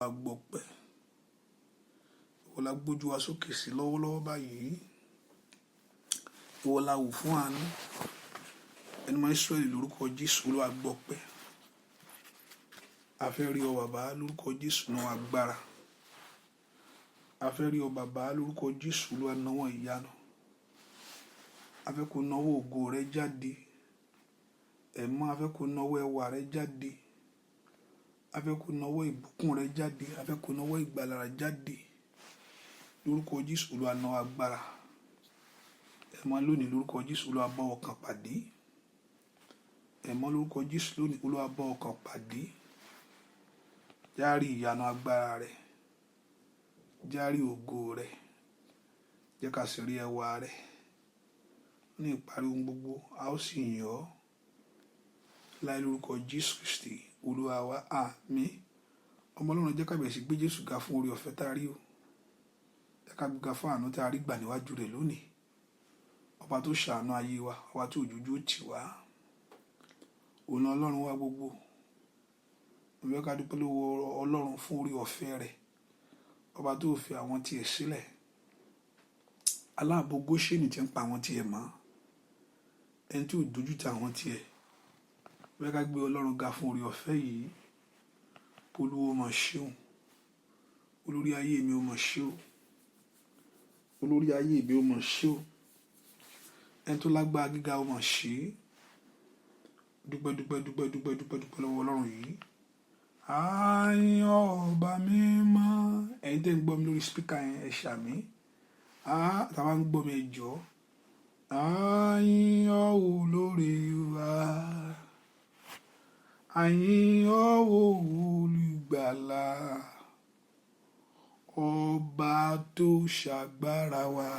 wa gbọpẹ́, ìwọ la gbójú wa sókè sí lọ́wọ́lọ́wọ́ báyìí, ìwọ la wò fún àánú, ẹni mọ́ Ísírẹ́lì lórúkọ Jésù Olúwa gbọpẹ́. A fẹ́ rí ọ bàbá lórúkọ Jésù náà agbára, a fẹ́ rí ọ bàbá lórúkọ Jésù Olúwa náwó ìyanu, a fẹ́ kó náwó ògo rẹ jáde, ẹ̀mọ́ a fẹ́ kó náwó ẹwà rẹ jáde, a fẹ́ kó náwó ìbùkún rẹ jáde, a fẹ́ kó náwó ìgbàlà rẹ jáde lórúkọ Jésù Olúwa náwó agbára. Ẹ̀mọ́ lónìí lórúkọ Jésù Olúwa bá ọkàn pàdé, ẹ̀mọ́ lórúkọ Jésù lónìí Olúwa bá ọkàn pàdé. Járí ìyanu agbára rẹ, járí ògo rẹ, jẹ́ ká sì rí ẹwà rẹ ní ìparí ohun gbogbo, a ó sì yìn ọ́ láì lórúkọ Jésù Kristi Olúwa wa, àmín. Ọmọ Ọlọ́run, jẹ́ ká bẹ̀rẹ̀ sí gbé Jésù ga fún oore ọ̀fẹ́ tá a rí o, jẹ́ ká gbéga fún àánú tá a rí gbà níwájú rẹ̀ lónìí. Ọba tó ṣàánú ayé wa, ọba tó òjòjú tì wá, òun Ọlọ́run wa gbogbo. Mo fẹ́ ká dúpẹ́ lọ́wọ́ Ọlọ́run fún oore ọ̀fẹ́ rẹ̀, ọba tó fi àwọn tiẹ̀ sílẹ̀, aláàbò Góṣẹ́nì tí ń pa àwọn tiẹ̀ mọ́, ẹni tí ò dojú tì àwọn tiẹ̀. Mo fẹ́ ká gbé Ọlọ́run ga fún oore ọ̀fẹ́ yìí. Olúwa mà ṣeun, olórí ayé mi ó mà ṣe o, olórí ayé mi ó mà ṣe o, ẹni tó lágbára gíga ó mà ṣe. Dúpẹ́ lọ́wọ́ Ọlọ́run yìí. Àyìn ọba mímọ́, ẹ̀yin tẹ́ ń gbọ́ mi lórí spíkà yẹn ẹ ṣàmì, tàwa ń gbọ́ mi ẹ jọ̀ọ́. Àyìn olórí wa, àyìn olùgbàlà, ọba tó ṣàgbára wa.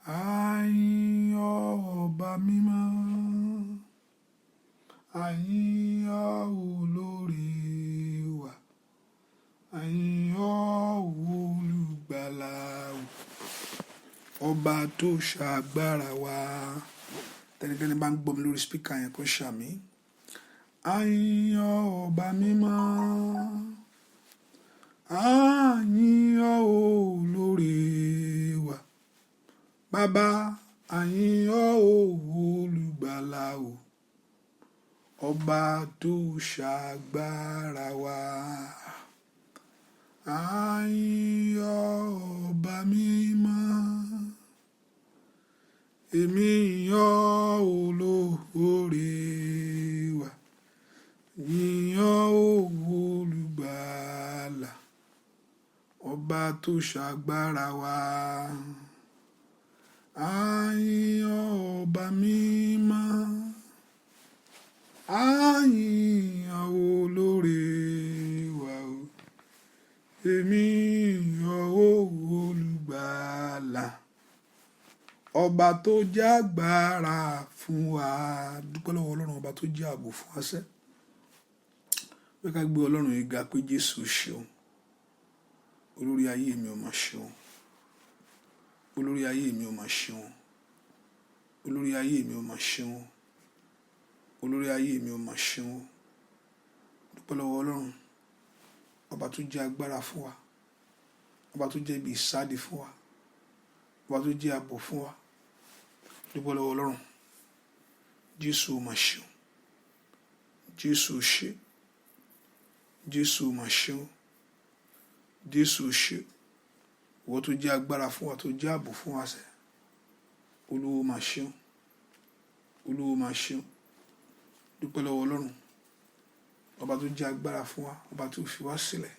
Àyìn ọba mímọ́, àyìn olórí wa, àyìn olùgbàlà, ọba tó ṣàgbára wa. Tẹnikẹ́ni bá ń gbọ́ mi lórí spíkà yẹn kó ṣàmì. Àyìn ọba mímọ́, àyìn olórí wa, bàbá àyìn olùgbàlà o, ọba tó ṣàgbára wa. Àyìn ọba mímọ́, èmi yàn olórí wa, yíyan olùgbàlà, ọba tó ṣàgbára wa. Àyìn ọba mímọ́, àyìn olórí wa o, èmi yàn olùgbàlà, ọba tó jẹ́ agbára fún wa. Dúpẹ́ lọ́wọ́ Ọlọ́run, ọba tó jẹ́ ààbò fún wa sẹ́. Pé ká gbé Ọlọ́run yìí ga pé Jésù ṣeun, olórí ayé mi ò mà ṣeun, olórí ayé mi ò mà ṣeun, olórí ayé mi ò mà ṣeun, olórí ayé mi ò mà ṣeun. Dúpẹ́ lọ́wọ́ Ọlọ́run, ọba tó jẹ́ agbára fún wa, ọba tó jẹ́ ibi ìsádi fún wa, ọba tó jẹ́ ààbò fún wa. Dúpẹ́ lọ́wọ́ Ọlọ́run. Jésù ò mà ṣeun, Jésù ṣe, Jésù ò mà ṣeun, Jésù ṣe. Ìwọ tó jẹ́ agbára fún wa, tó jẹ́ ààbò fún wa sẹ́. Olúwa mà ṣeun, Olúwa mà ṣeun. Dúpẹ́ lọ́wọ́ Ọlọ́run, ọba tó jẹ́ agbára fún wa, ọba tó fi wá sílẹ̀.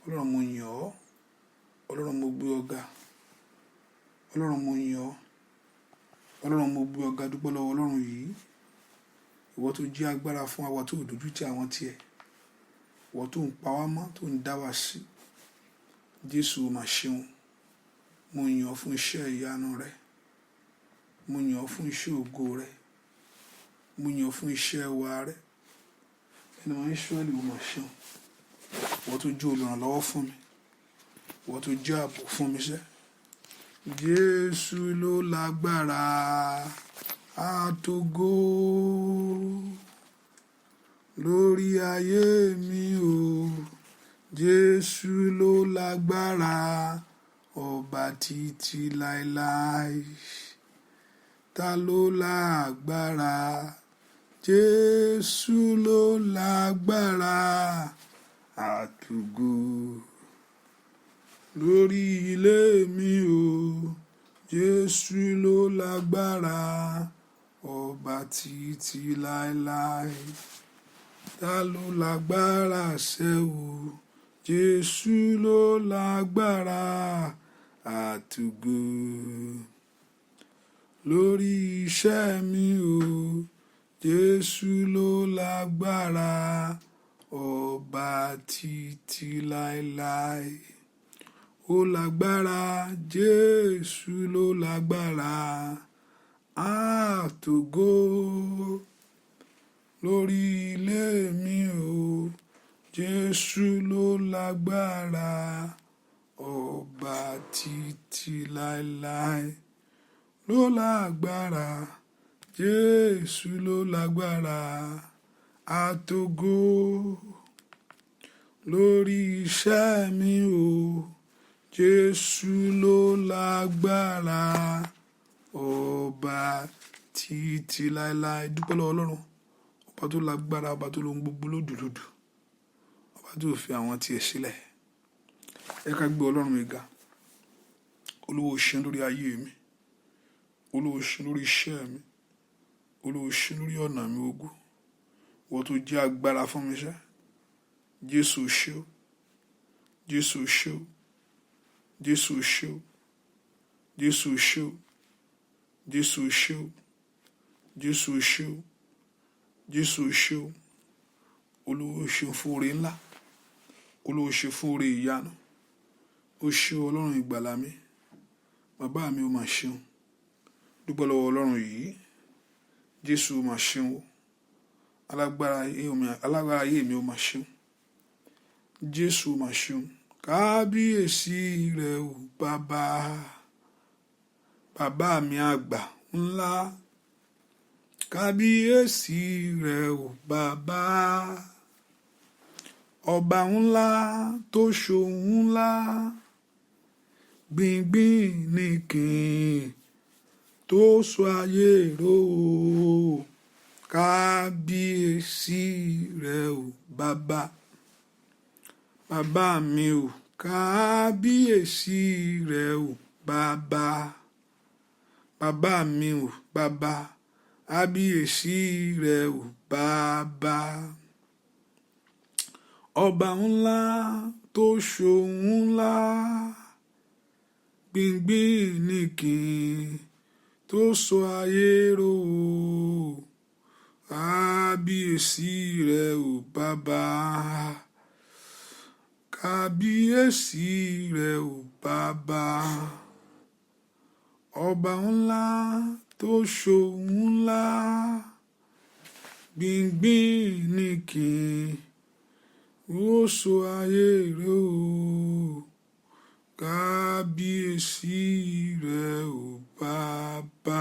Ọlọ́run mo yìn ọ́, Ọlọ́run mo gbé ọ ga, Ọlọ́run mo yìn ọ́, Ọlọ́run mo gbé ọ ga. Dúpẹ́ lọ́wọ́ Ọlọ́run yìí. Ìwọ tó jẹ́ agbára fún wa, tó dojú tì àwọn tiẹ̀, ìwọ tó ń pa wá mọ́, tó ń dá wa sí. Jésù mà ṣeun. Mo yìn ọ́ fún iṣẹ́ ìyanu rẹ, mo yìn ọ́ fún iṣẹ́ ògo rẹ, mo yìn ọ́ fún iṣẹ́ ẹwà rẹ. Ẹni mọ́ Ísírẹ́lì ò mà ṣeun. Ìwọ tó jẹ́ olùrànlọ́wọ́ fún mi, ìwọ tó jẹ́ ààbò fún mi sẹ́. Jésù ló lágbára àtògo, lórí ayé mi o. Jésù ló lágbára, ọba títí láéláé. Ta ló lágbára? Jésù ló lágbára. Àtògo lórí ilé mi o. Jésù ló lágbára, ọba títí láéláé. Ta ló lágbára ṣẹ́ o? Jésù ló lágbára. Àtògo lórí iṣẹ́ mi o. Jésù ló lágbára, ọba títí láéláé. Ó lágbára, Jésù ló lágbára. Àtògo lórí ilé mi o. Jésù ló lágbára, ọba títí láéláé. Ló lágbára, Jésù ló lágbára. Àtògo lórí iṣẹ́ mi o. Jésù ló lágbára, ọba títí láéláé. Dúpẹ́ lọ́wọ́ Ọlọ́run, ọba tó lágbára, ọba tó lóhun gbogbo lódùlódù, ọba tó fi àwọn tiẹ̀ sílẹ̀. Ẹ ká gbé Ọlọ́run mi ga. Olúwa ṣe lórí ayé mi, Olúwa ṣe lórí iṣẹ́ mi, Olúwa ṣe lórí ọ̀nà mi ogun. Wọ́n tó jẹ́ agbára fún mi ṣẹ́. Jésù ṣe o, Jésù ṣe o, Jésù ṣe o, Jésù ṣe o, Jésù ṣe o, Jésù ṣe o, Jésù ṣe o. Olúwa ṣe fún oore ńlá, Olúwa ṣe fún oore ìyanu. Ó ṣe Ọlọ́run ìgbàlà mi, bàbá mi ó máa ṣeun. Dúpẹ́ lọ́wọ́ Ọlọ́run yìí. Jésù ó máa ṣeun o. Alágbára ayé mi ó máa ṣeun. Jésù ó máa ṣeun. Kábíyèsí rẹ o bàbá, bàbá mi àgbà ńlá. Kábíyèsí rẹ o bàbá, ọba ńlá tó ṣohun ńlá. Gbìngbìn nìkìn tó sọ ayé ró o. Kábíyèsí rẹ o bàbá, bàbá mi o. Kábíyèsí rẹ o bàbá, bàbá mi o bàbá. Kábíyèsí rẹ o bàbá, ọba ńlá tó ṣohun ńlá. Gbìngbìn nìkìn tó sọ ayé ró o. Kábíyèsí rẹ o bàbá, kábíyèsí rẹ o bàbá, ọba ńlá tó ṣohun ńlá. Gbìngbìn nìkìn ó sọ ayé rẹ o. Kábíyèsí rẹ o bàbá.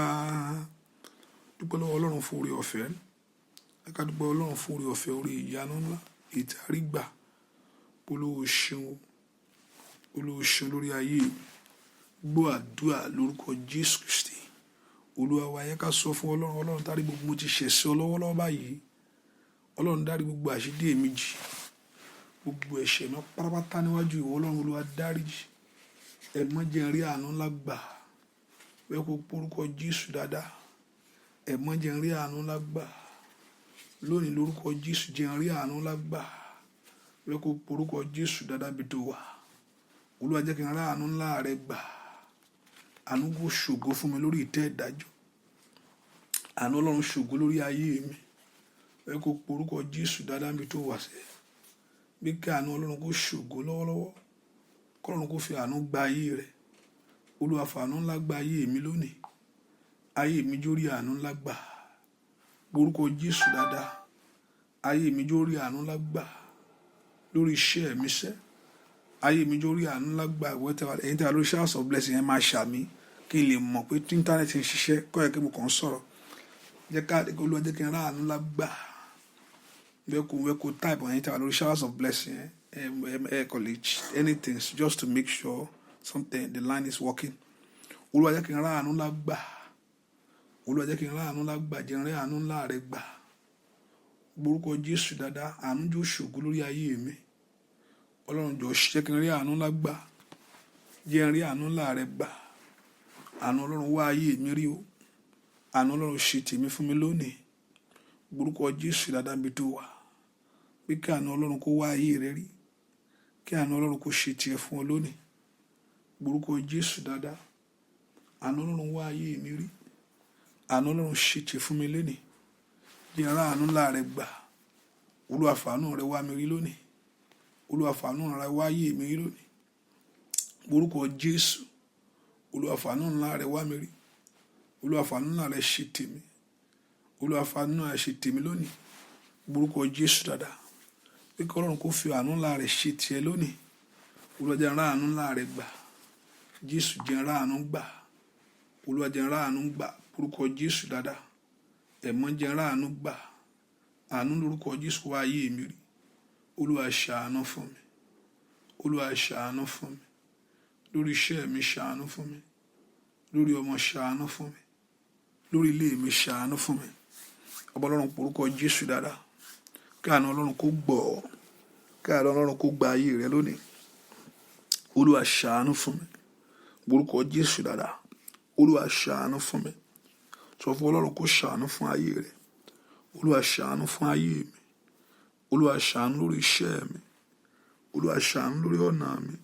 Dúpẹ́ lọ́wọ́ Ọlọ́run fún oore ọ̀fẹ́. Ẹ ká dúpẹ́ Ọlọ́run fún oore ọ̀fẹ́, oore ìyanu ńlá ìtàrí gbà. Olúwa ṣeun, Olúwa ṣeun lórí ayé mi. Gbọ́ àdúrà lórúkọ Jésù Kristi. Olúwa wa, yẹ ká sọ fún Ọlọ́run. Ọlọ́run dárí gbogbo mo ti ṣẹ̀ sí ọ lọ́wọ́lọ́wọ́ báyìí. Ọlọ́run dárí gbogbo àṣídé mi jì, gbogbo ẹ̀ṣẹ̀ mi pátápátá níwájú ìwọ Ọlọ́run. Olúwa dáríjì. Ẹ má jẹ́ n rí àánú ńlá gbà. Ẹ kó porúkọ Jésù dáadáa. Ẹ má jẹ́ n rí àánú ńlá gbà. Lónìí lórúkọ Jésù jẹ́ n rí àánú ńlá gbà. Ẹ kó porúkọ Jésù dáadáa bí tó wà. Olúwa jẹ́ kí n rí àánú ńlá rẹ gbà. Àánú kó ṣògo fún mi lórí ìtẹ́ ìdájọ́. Àánú Ọlọ́run ṣògo lórí ayé mi. Ẹ kó porúkọ Jésù dáadáa bí tó wà sẹ́. Bí kí àánú Ọlọ́run kó ṣògo lọ́wọ́lọ́wọ́. Kọ́lọ́run kó fi àánú gba ayé rẹ̀. Olúwa fa àánú ńlá gba ayé mi lónìí. Ayé mi jórí àánú ńlá gbà. Porúkọ Jésù dáadáa. Ayé mi jórí àánú ńlá gbà. Lórí iṣẹ́ mi sẹ́. Ayé mi jórí àánú ńlá gbà. Ẹ̀yin tí a lórí House of Blessing yẹn máa ṣàmì kí n lè mọ̀ pé tí íńtánẹ́ẹ̀tì ń ṣiṣẹ́ kọ́ ẹ̀ kí mo kàn ń sọ̀rọ̀. Olúwa jẹ́ kí n rí àánú ńlá gbà. we could type on it about showers of blessing, college, anything, just to make sure the line is working. Olúwa jẹ́ kí n rá àánú ńlá gbà. Olúwa jẹ́ kí n rá àánú ńlá gbà, jẹ́ n rí àánú ńlá rẹ gbà. Orúkọ Jésù dáadáa, àánú jọ̀ọ́ ṣògo lórí ayé mi. Ọlọ́run jọ̀ọ́ jẹ́ kí n rí àánú ńlá gbà. Jẹ́ n rí àánú ńlá rẹ gbà. Àánú Ọlọ́run wá ayé mi rí o. Àánú Ọlọ́run ṣe tèmi fún mi lónìí. Orúkọ Jésù dáadáa bí tó wà. Pé kí àánú Ọlọ́run kó wá ayé rẹ rí. Kí àánú Ọlọ́run kó ṣe tiẹ̀ fún ọ lónìí. Orúkọ Jésù dáadáa. Àánú Ọlọ́run wá ayé mi rí. Àánú Ọlọ́run ṣe tiẹ̀ fún mi lónìí. Jẹ́ n rí àánú ńlá rẹ gbà. Olúwa fàánú rẹ wá mi rí lónìí. Olúwa fàánú rẹ wá ayé mi rí lónìí. Orúkọ Jésù. Olúwa fàánú ńlá rẹ wá mi rí. Olúwa fàánú ńlá rẹ ṣe tèmi. Olúwa fàánú rẹ ṣe tèmi lónìí. Orúkọ Jésù dáadáa. Pé kí Ọlọ́run kó fi àánú ńlá rẹ ṣe tiẹ̀ lónìí. Olúwa jẹ́ n rí àánú ńlá rẹ gbà. Jésù jẹ́ n rí àánú gbà. Olúwa jẹ́ n rí àánú gbà. Orúkọ Jésù dáadáa. Ẹ̀mọ́ jẹ́ n rí àánú gbà. Àánú lórúkọ Jésù wá ayé mi rí. Olúwa ṣàánú fún mi. Olúwa ṣàánú fún mi. Lórí iṣẹ́ mi ṣàánú fún mi. Lórí ọmọ ṣàánú fún mi. Lórí ilé mi ṣàánú fún mi. Ọba Ọlọ́run porúkọ Jésù dáadáa. Kí àánú Ọlọ́run kó gbọ́. Kí àánú Ọlọ́run kó gba ayé rẹ lónìí. Olúwa ṣàánú fún mi. Porúkọ Jésù dáadáa. Olúwa ṣàánú fún mi. Sọ fún Ọlọ́run kó ṣàánú fún ayé rẹ. Olúwa ṣàánú fún ayé mi. Olúwa ṣàánú lórí iṣẹ́ mi. Olúwa ṣàánú lórí ọ̀nà mi.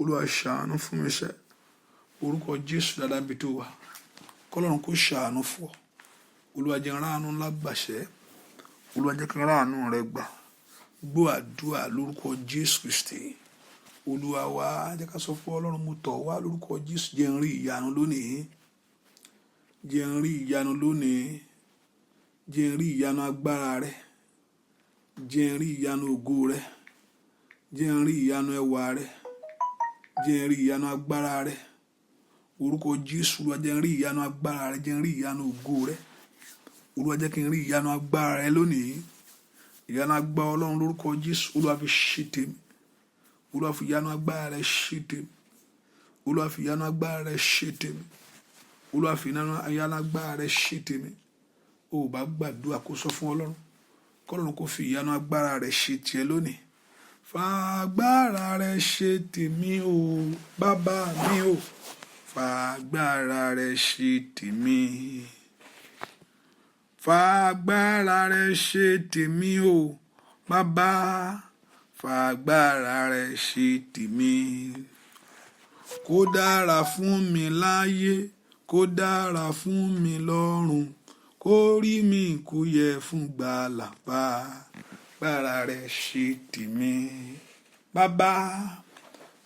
Olúwa ṣàánú fún mi ṣe. Orúkọ Jésù dáadáa bí tó wà. Kọ́lọ́run kó ṣàánú fún ọ. Olúwa jẹ́ n rí àánú ńlá gbàṣẹ́. Olúwa jẹ́ kí n rí àánú rẹ gbà. Gbọ́ àdúrà lórúkọ Jésù Kristi. Olúwa wá jẹ́ ká sọ fún Ọlọ́run mo tọ̀ wá lórúkọ Jésù. Jẹ́ n rí ìyanu lónìí. Jẹ́ n rí ìyanu lónìí. Jẹ́ n rí ìyanu agbára rẹ. Jẹ́ n rí ìyanu ògo rẹ. Jẹ́ n rí ìyanu ẹwà rẹ. Jẹ́ n rí ìyanu agbára rẹ. Orúkọ Jésù. Olúwa jẹ́ n rí ìyanu agbára rẹ. Jẹ́ n rí ìyanu ògo rẹ. Olúwa jẹ́ kí n rí ìyanu agbára rẹ lónìí. Ìyanu agbára Ọlọ́run lórúkọ Jésù. Olúwa fi ṣe tèmi. Olúwa fi ìyanu agbára rẹ ṣe tèmi. Olúwa fi ìyanu agbára rẹ ṣe tèmi. Olúwa fi ìyanu agbára rẹ ṣe tèmi. O bá gbàdúrà kó sọ fún Ọlọ́run. Kọ́lọ́run kó fi ìyanu agbára rẹ ṣe tiẹ̀ lónìí. Fàgbára rẹ ṣe tèmi o, bàbá mi o. Fàgbára rẹ ṣe tèmi. Fàgbára rẹ ṣe tèmi o, bàbá. Fàgbára rẹ ṣe tèmi. Kó dára fún mi láyé, kó dára fún mi lọ́run. Kó rí mi kó yẹ fún gbàlà. Fàgbára rẹ ṣe tèmi. Bàbá,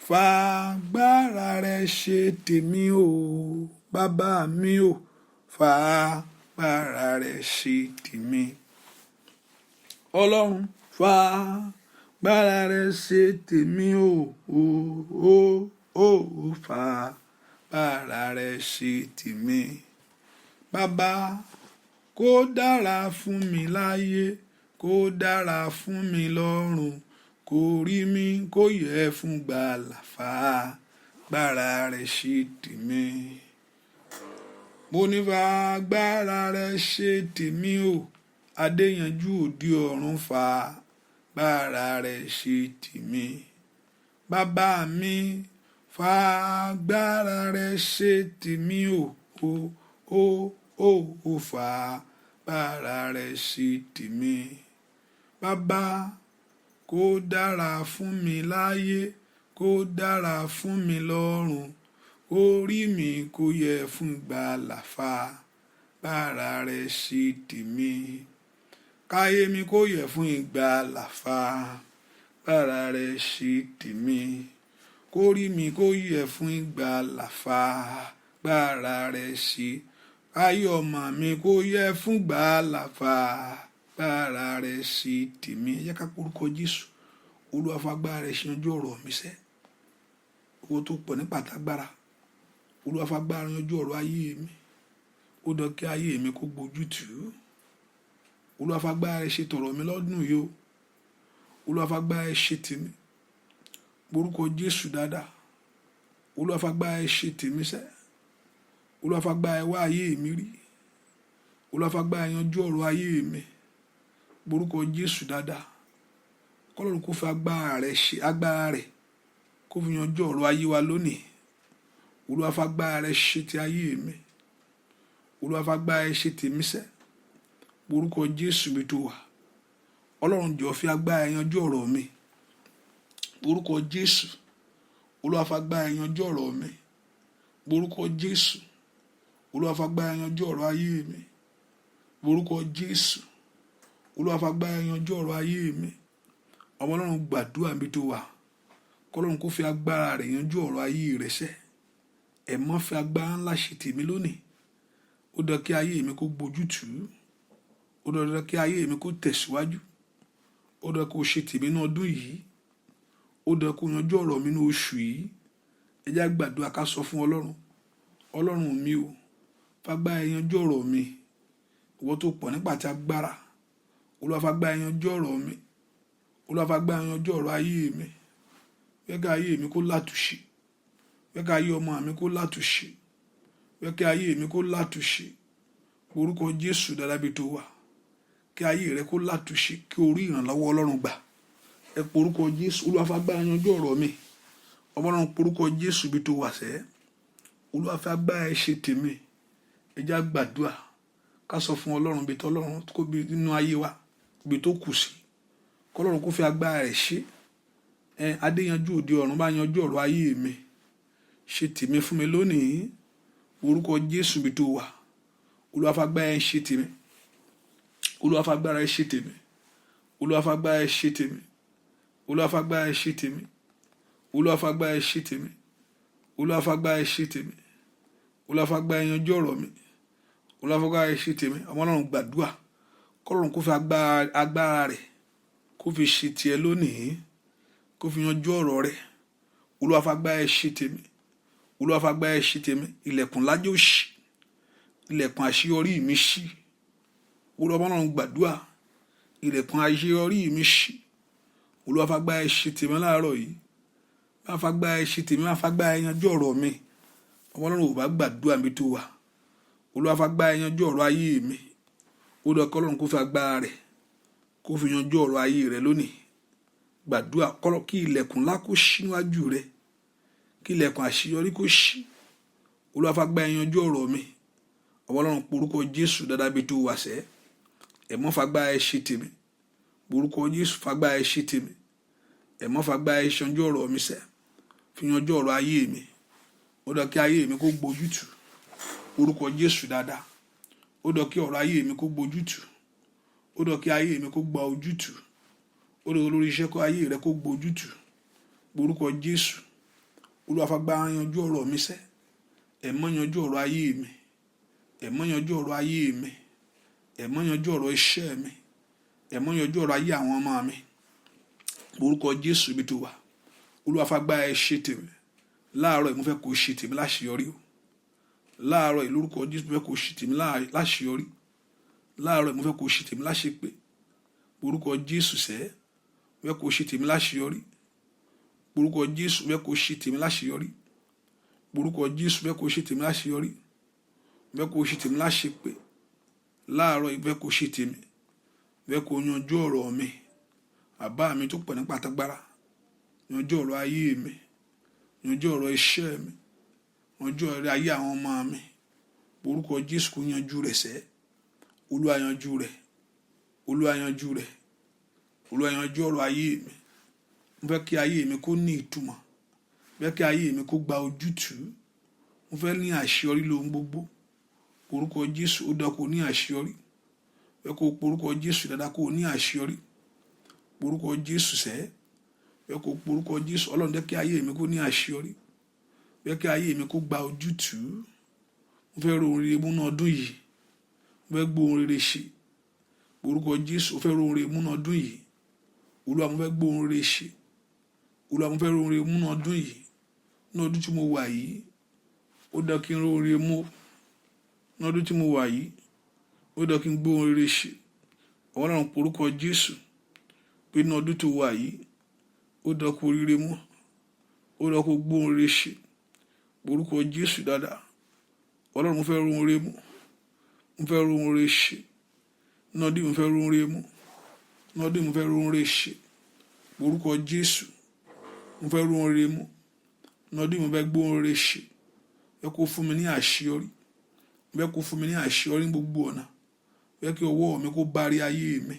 fàgbára rẹ ṣe tèmi o, bàbá mi o. Fàgbára rẹ ṣe tèmi. Ọlọ́run, fàgbára rẹ ṣe tèmi o, fàgbára rẹ ṣe tèmi. Bàbá, kó dára fún mi láyé, kó dára fún mi lọ́run. Kó rí mi kó yẹ fún gbàlà. Fàgbára rẹ ṣe tèmi. Mo ní fàgbára rẹ ṣe tèmi o. Adéyanjú òde ọ̀run. Fàgbára rẹ ṣe tèmi. Bàbá mi, fàgbára rẹ ṣe tèmi o. Fàgbára rẹ ṣe tèmi. Bàbá, kó dára fún mi láyé, kó dára fún mi lọ́run. Kó rí mi kó yẹ fún gbàlà. Fàgbára rẹ ṣe tèmi. Káyé mi kó yẹ fún ìgbàlà. Fàgbára rẹ ṣe tèmi. Kó rí mi kó yẹ fún ìgbàlà. Fàgbára rẹ ṣe. Ayé ọmọ mi kó yẹ fún gbàlà. Fàgbára rẹ ṣe tèmi. Ẹ jẹ́ ká porúkọ Jésù. Olúwa fàgbára rẹ ṣe yanjú ọ̀rọ̀ mi sẹ́. Owó tó pọ̀ ní pàtàgbára. Olúwa fàgbára yanjú ọ̀rọ̀ ayé mi. Ó dán kí ayé mi kó gbójú tù ú. Olúwa fagbára rẹ ṣe tọ̀rọ̀ mi lọ́dún yìí o. Olúwa fagbára rẹ ṣe tèmi orúkọ Jésù dáadáa. Olúwa fagbára rẹ ṣe tèmi sẹ́. Olúwa fagbára rẹ wá ayé mi rí. Olúwa fagbára rẹ yanjú ọ̀rọ̀ ayé mi orúkọ Jésù dáadáa. Kọ́lọ́run kó fi agbára rẹ̀ kó fi yanjú ọ̀rọ̀ ayé wa lónìí. Olúwa fagbára rẹ ṣe ti ayé mi. Olúwa fagbára rẹ ṣe tèmi sẹ́ orúkọ Jésù bí tó wà. Ọlọ́run jọ̀ọ́ fi agbára yanjú ọ̀rọ̀ mi orúkọ Jésù. Olúwa fagbára yanjú ọ̀rọ̀ mi orúkọ Jésù. Olúwa fagbára yanjú ọ̀rọ̀ ayé mi orúkọ Jésù. Olúwa fagbára yanjú ọ̀rọ̀ ayé mi. Ọmọ Ọlọ́run gbàdúrà bí tó wà. Kọ́lọ́run kó fi agbára rẹ̀ yanjú ọ̀rọ̀ ayé rẹ̀ sẹ́. Ẹ̀mọ́ fi agbára ńlá ṣe tèmi lónìí. Ó dọ̀ kí ayé mi kó gbójútù. Ó dọ̀ kí ayé mi kó tẹ̀síwájú. Ó dọ̀ kó ṣe tèmi ní ọdún yìí. Ó dọ̀ kó yanjú ọ̀rọ̀ mi ní oṣù yìí. Ẹ jẹ́ gbàdúrà ká sọ fún Ọlọ́run. Ọlọ́run mi o, fagbára yanjú ọ̀rọ̀ mi. Ìwọ tó pọ̀ nípa ti agbára. Olúwa fagbára yanjú ọ̀rọ̀ mi. Olúwa fagbára yanjú ọ̀rọ̀ ayé mi. Jẹ́ kí ayé mi kó látúnṣe. Jẹ́ kí ayé ọmọ mi kó látúnṣe. Jẹ́ kí ayé mi kó látúnṣe. Orúkọ Jésù dára bí tó wà. Kí ayé rẹ kó látúnṣe. Kí o rí ìrànlọ́wọ́ Ọlọ́run gbà. Ẹ porúkọ Jésù. Olúwa fagbára yanjú ọ̀rọ̀ mi. Ọmọ Ọlọ́run porúkọ Jésù bí tó wà sẹ́. Olúwa fagbára ẹ ṣe tèmi. Ẹ jẹ́ gbàdúrà ká sọ fún Ọlọ́run bí tó Ọlọ́run kó bí nínú ayé wa bí tó kù sí. Kọ́lọ́run kó fi agbára rẹ̀ ṣe. Adéyanjú òde ọ̀run bá yanjú ọ̀rọ̀ ayé mi. Ṣe tèmi fún mi lónìí. Orúkọ Jésù bí tó wà. Olúwa fagbára ẹ ṣe tèmi. Olúwa fagbára ẹ ṣe tèmi. Olúwa fagbára ẹ ṣe tèmi. Olúwa fagbára ẹ ṣe tèmi. Olúwa fagbára ẹ ṣe tèmi. Olúwa fagbára ẹ ṣe tèmi. Olúwa fagbára ẹ yanjú ọ̀rọ̀ mi. Olúwa fagbára ẹ ṣe tèmi. Ọmọ Ọlọ́run gbàdúrà. Kọ́lọ́run kó fi agbára rẹ̀ kó fi ṣe tiẹ̀ lónìí. Kó fi yanjú ọ̀rọ̀ rẹ̀. Olúwa fagbára ẹ ṣe tèmi. Olúwa fagbára ẹ ṣe tèmi. Ilẹ̀kùn lájò ṣí. Ilẹ̀kùn àṣeyọrí mi ṣí. Olúwa Ọlọ́run gbàdúrà. Ilẹ̀kùn àṣeyọrí mi ṣí. Olúwa fagbára ẹ ṣe tèmi láàárọ̀ yìí. Má fagbára ẹ ṣe tèmi. Má fagbára ẹ yanjú ọ̀rọ̀ mi. Ọmọ Ọlọ́run ò bá gbàdúrà mi tó wà. Olúwa fagbára ẹ yanjú ọ̀rọ̀ ayé mi. Ó dọ̀ kí Ọlọ́run kó fi agbára rẹ̀ kó fi yanjú ọ̀rọ̀ ayé rẹ̀ lónìí. Gbàdúrà kí ilẹ̀kùn ńlá kó ṣí níwájú rẹ̀. Kí ilẹ̀kùn àṣeyọrí kó ṣí. Olúwa fagbára ẹ yanjú ọ̀rọ̀ mi. Ọmọ Ọlọ́run porúkọ Jésù dáadáa bí tó wà sẹ́. Ẹ̀mọ́ fagbára ẹ ṣe tèmi. Porúkọ Jésù fagbára ẹ ṣe tèmi. Ẹ̀mọ́ fagbára ẹ yanjú ọ̀rọ̀ mi sẹ́. Fi yanjú ọ̀rọ̀ ayé mi. Ó dọ̀ kí ayé mi kó gbójútù. Orúkọ Jésù dáadáa. Ó dọ̀ kí ọ̀rọ̀ ayé mi kó gbójútù. Ó dọ̀ kí ayé mi kó gba ojútù. Ó dọ̀ olórí iṣẹ́ kó ayé rẹ kó gbójútù. Orúkọ Jésù. Olúwa fagbára yanjú ọ̀rọ̀ mi sẹ́. Ẹ̀mọ́ yanjú ọ̀rọ̀ ayé mi. Ẹ̀mọ́ yanjú ọ̀rọ̀ ayé mi. Ẹ̀mọ́ yanjú ọ̀rọ̀ iṣẹ́ mi. Ẹ̀mọ́ yanjú ọ̀rọ̀ ayé àwọn ọmọ mi. Orúkọ Jésù bí tó wà. Olúwa fagbára ẹ ṣe tèmi. Láàárọ̀ yìí mo fẹ́ kó ṣe tèmi láṣeyọrí o. Láàárọ̀ yìí lórúkọ Jésù mo fẹ́ kó ṣe tèmi láṣeyọrí. Láàárọ̀ yìí mo fẹ́ kó ṣe tèmi láṣepé. Orúkọ Jésù sẹ́. Mo fẹ́ kó ṣe tèmi láṣeyọrí. Orúkọ Jésù mo fẹ́ kó ṣe tèmi láṣeyọrí. Orúkọ Jésù mo fẹ́ kó ṣe tèmi láṣeyọrí. Mo fẹ́ kó ṣe tèmi láṣepé. Láàárọ̀ yìí mo fẹ́ kó ṣe tèmi. Mo fẹ́ kó yanjú ọ̀rọ̀ mi. Bàbá mi tó pọ̀ nípa tagbára. Yanjú ọ̀rọ̀ ayé mi. Yanjú ọ̀rọ̀ iṣẹ́ mi. Yanjú ọ̀rọ̀ ayé àwọn ọmọ mi. Orúkọ Jésù kó yanjú rẹ̀ sẹ́. Olúwa yanjú rẹ̀. Olúwa yanjú rẹ̀. Olúwa yanjú ọ̀rọ̀ ayé mi. Mo fẹ́ kí ayé mi kó ní ìtumọ̀. Mo fẹ́ kí ayé mi kó gba ojútùú. Mo fẹ́ ní àṣeyọrí lóhun gbogbo. Orúkọ Jésù ó dọ̀ kó ní àṣeyọrí. Mo fẹ́ kó porúkọ Jésù dáadáa kó ní àṣeyọrí. Orúkọ Jésù sẹ́. Mo fẹ́ kó porúkọ Jésù. Ọlọ́run jẹ́ kí ayé mi kó ní àṣeyọrí. Mo fẹ́ kí ayé mi kó gba ojútùú. Mo fẹ́ ro ohun rere mú ní ọdún yìí. Mo fẹ́ gbọ́ ohun rere ṣe. Orúkọ Jésù mo fẹ́ ro ohun rere mú ní ọdún yìí. Olúwa mo fẹ́ gbọ́ ohun rere ṣe. Olúwa mo fẹ́ ro ohun rere mú ní ọdún yìí. Ní ọdún tí mo wà yìí. Ó dọ̀ kí n ro ohun rere mú. Ní ọdún tí mo wà yìí. Ó dọ̀ kí n gbọ́ ohun rere ṣe. Ọlọ́run porúkọ Jésù pé ní ọdún tó wà yìí ó dọ́kọ̀ oríire mú, ó dọ́kọ̀ gbóhùn rere ṣe. Porúkọ Jésù dáadáa. Ọlọ́run mo fẹ́ rohun rere mú, mo fẹ́ rohun rere ṣe. Ní ọdún mo fẹ́ rohun rere mú, ní ọdún mo fẹ́ rohun rere ṣe. Porúkọ Jésù mo fẹ́ rohun rere mú, ní ọdún mo fẹ́ gbóhùn rere ṣe. Fẹ́ kó fún mi ní àṣeyọrí, fẹ́ kó fún mi ní àṣeyọrí gbogbo ọ̀nà. Fẹ́ kí ọwọ́ mi kó bárí ayé mi.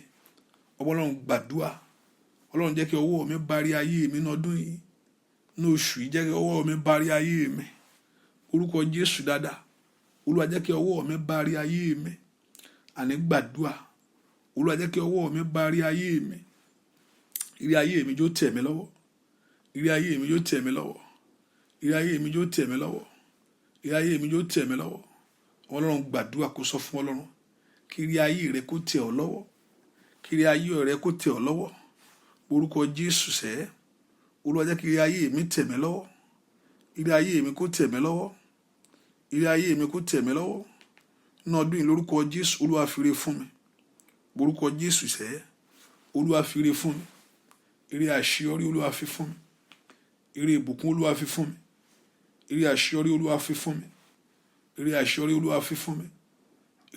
Ọlọ́run gbàdúrà. Ọlọ́run jẹ́ kí ọwọ́ mi bárí ayé mi ní ọdún yìí, ní oṣù yìí. Jẹ́ kí ọwọ́ mi bárí ayé mi. Orúkọ Jésù dáadáa. Olúwa jẹ́ kí ọwọ́ mi bárí ayé mi. Àní gbàdúrà. Olúwa jẹ́ kí ọwọ́ mi bárí ayé mi. Ire ayé mi yóò tẹ̀ mí lọ́wọ́. Ire ayé mi yóò tẹ̀ mí lọ́wọ́. Ire ayé mi yóò tẹ̀ mí lọ́wọ́. Ire ayé mi yóò tẹ̀ mí lọ́wọ́. Ọlọ́run gbàdúrà kó sọ fún Ọlọ́run kí ire ayé rẹ kó tẹ̀ ọ́ lọ́wọ́. Kí ire ayé rẹ kó tẹ̀ ọ́ lọ́wọ́. Orúkọ Jésù sẹ́. Olúwa jẹ́ kí ire ayé mi tẹ̀ mí lọ́wọ́. Ire ayé mi kó tẹ̀ mí lọ́wọ́. Ire ayé mi kó tẹ̀ mí lọ́wọ́. Ní ọdún yìí lórúkọ Jésù Olúwa fi ire fún mi. Orúkọ Jésù sẹ́. Olúwa fi ire fún mi. Ire àṣeyọrí Olúwa fi fún mi. Ire ìbùkún Olúwa fi fún mi. Ire àṣeyọrí Olúwa fi fún mi. Ire àṣeyọrí Olúwa fi fún mi.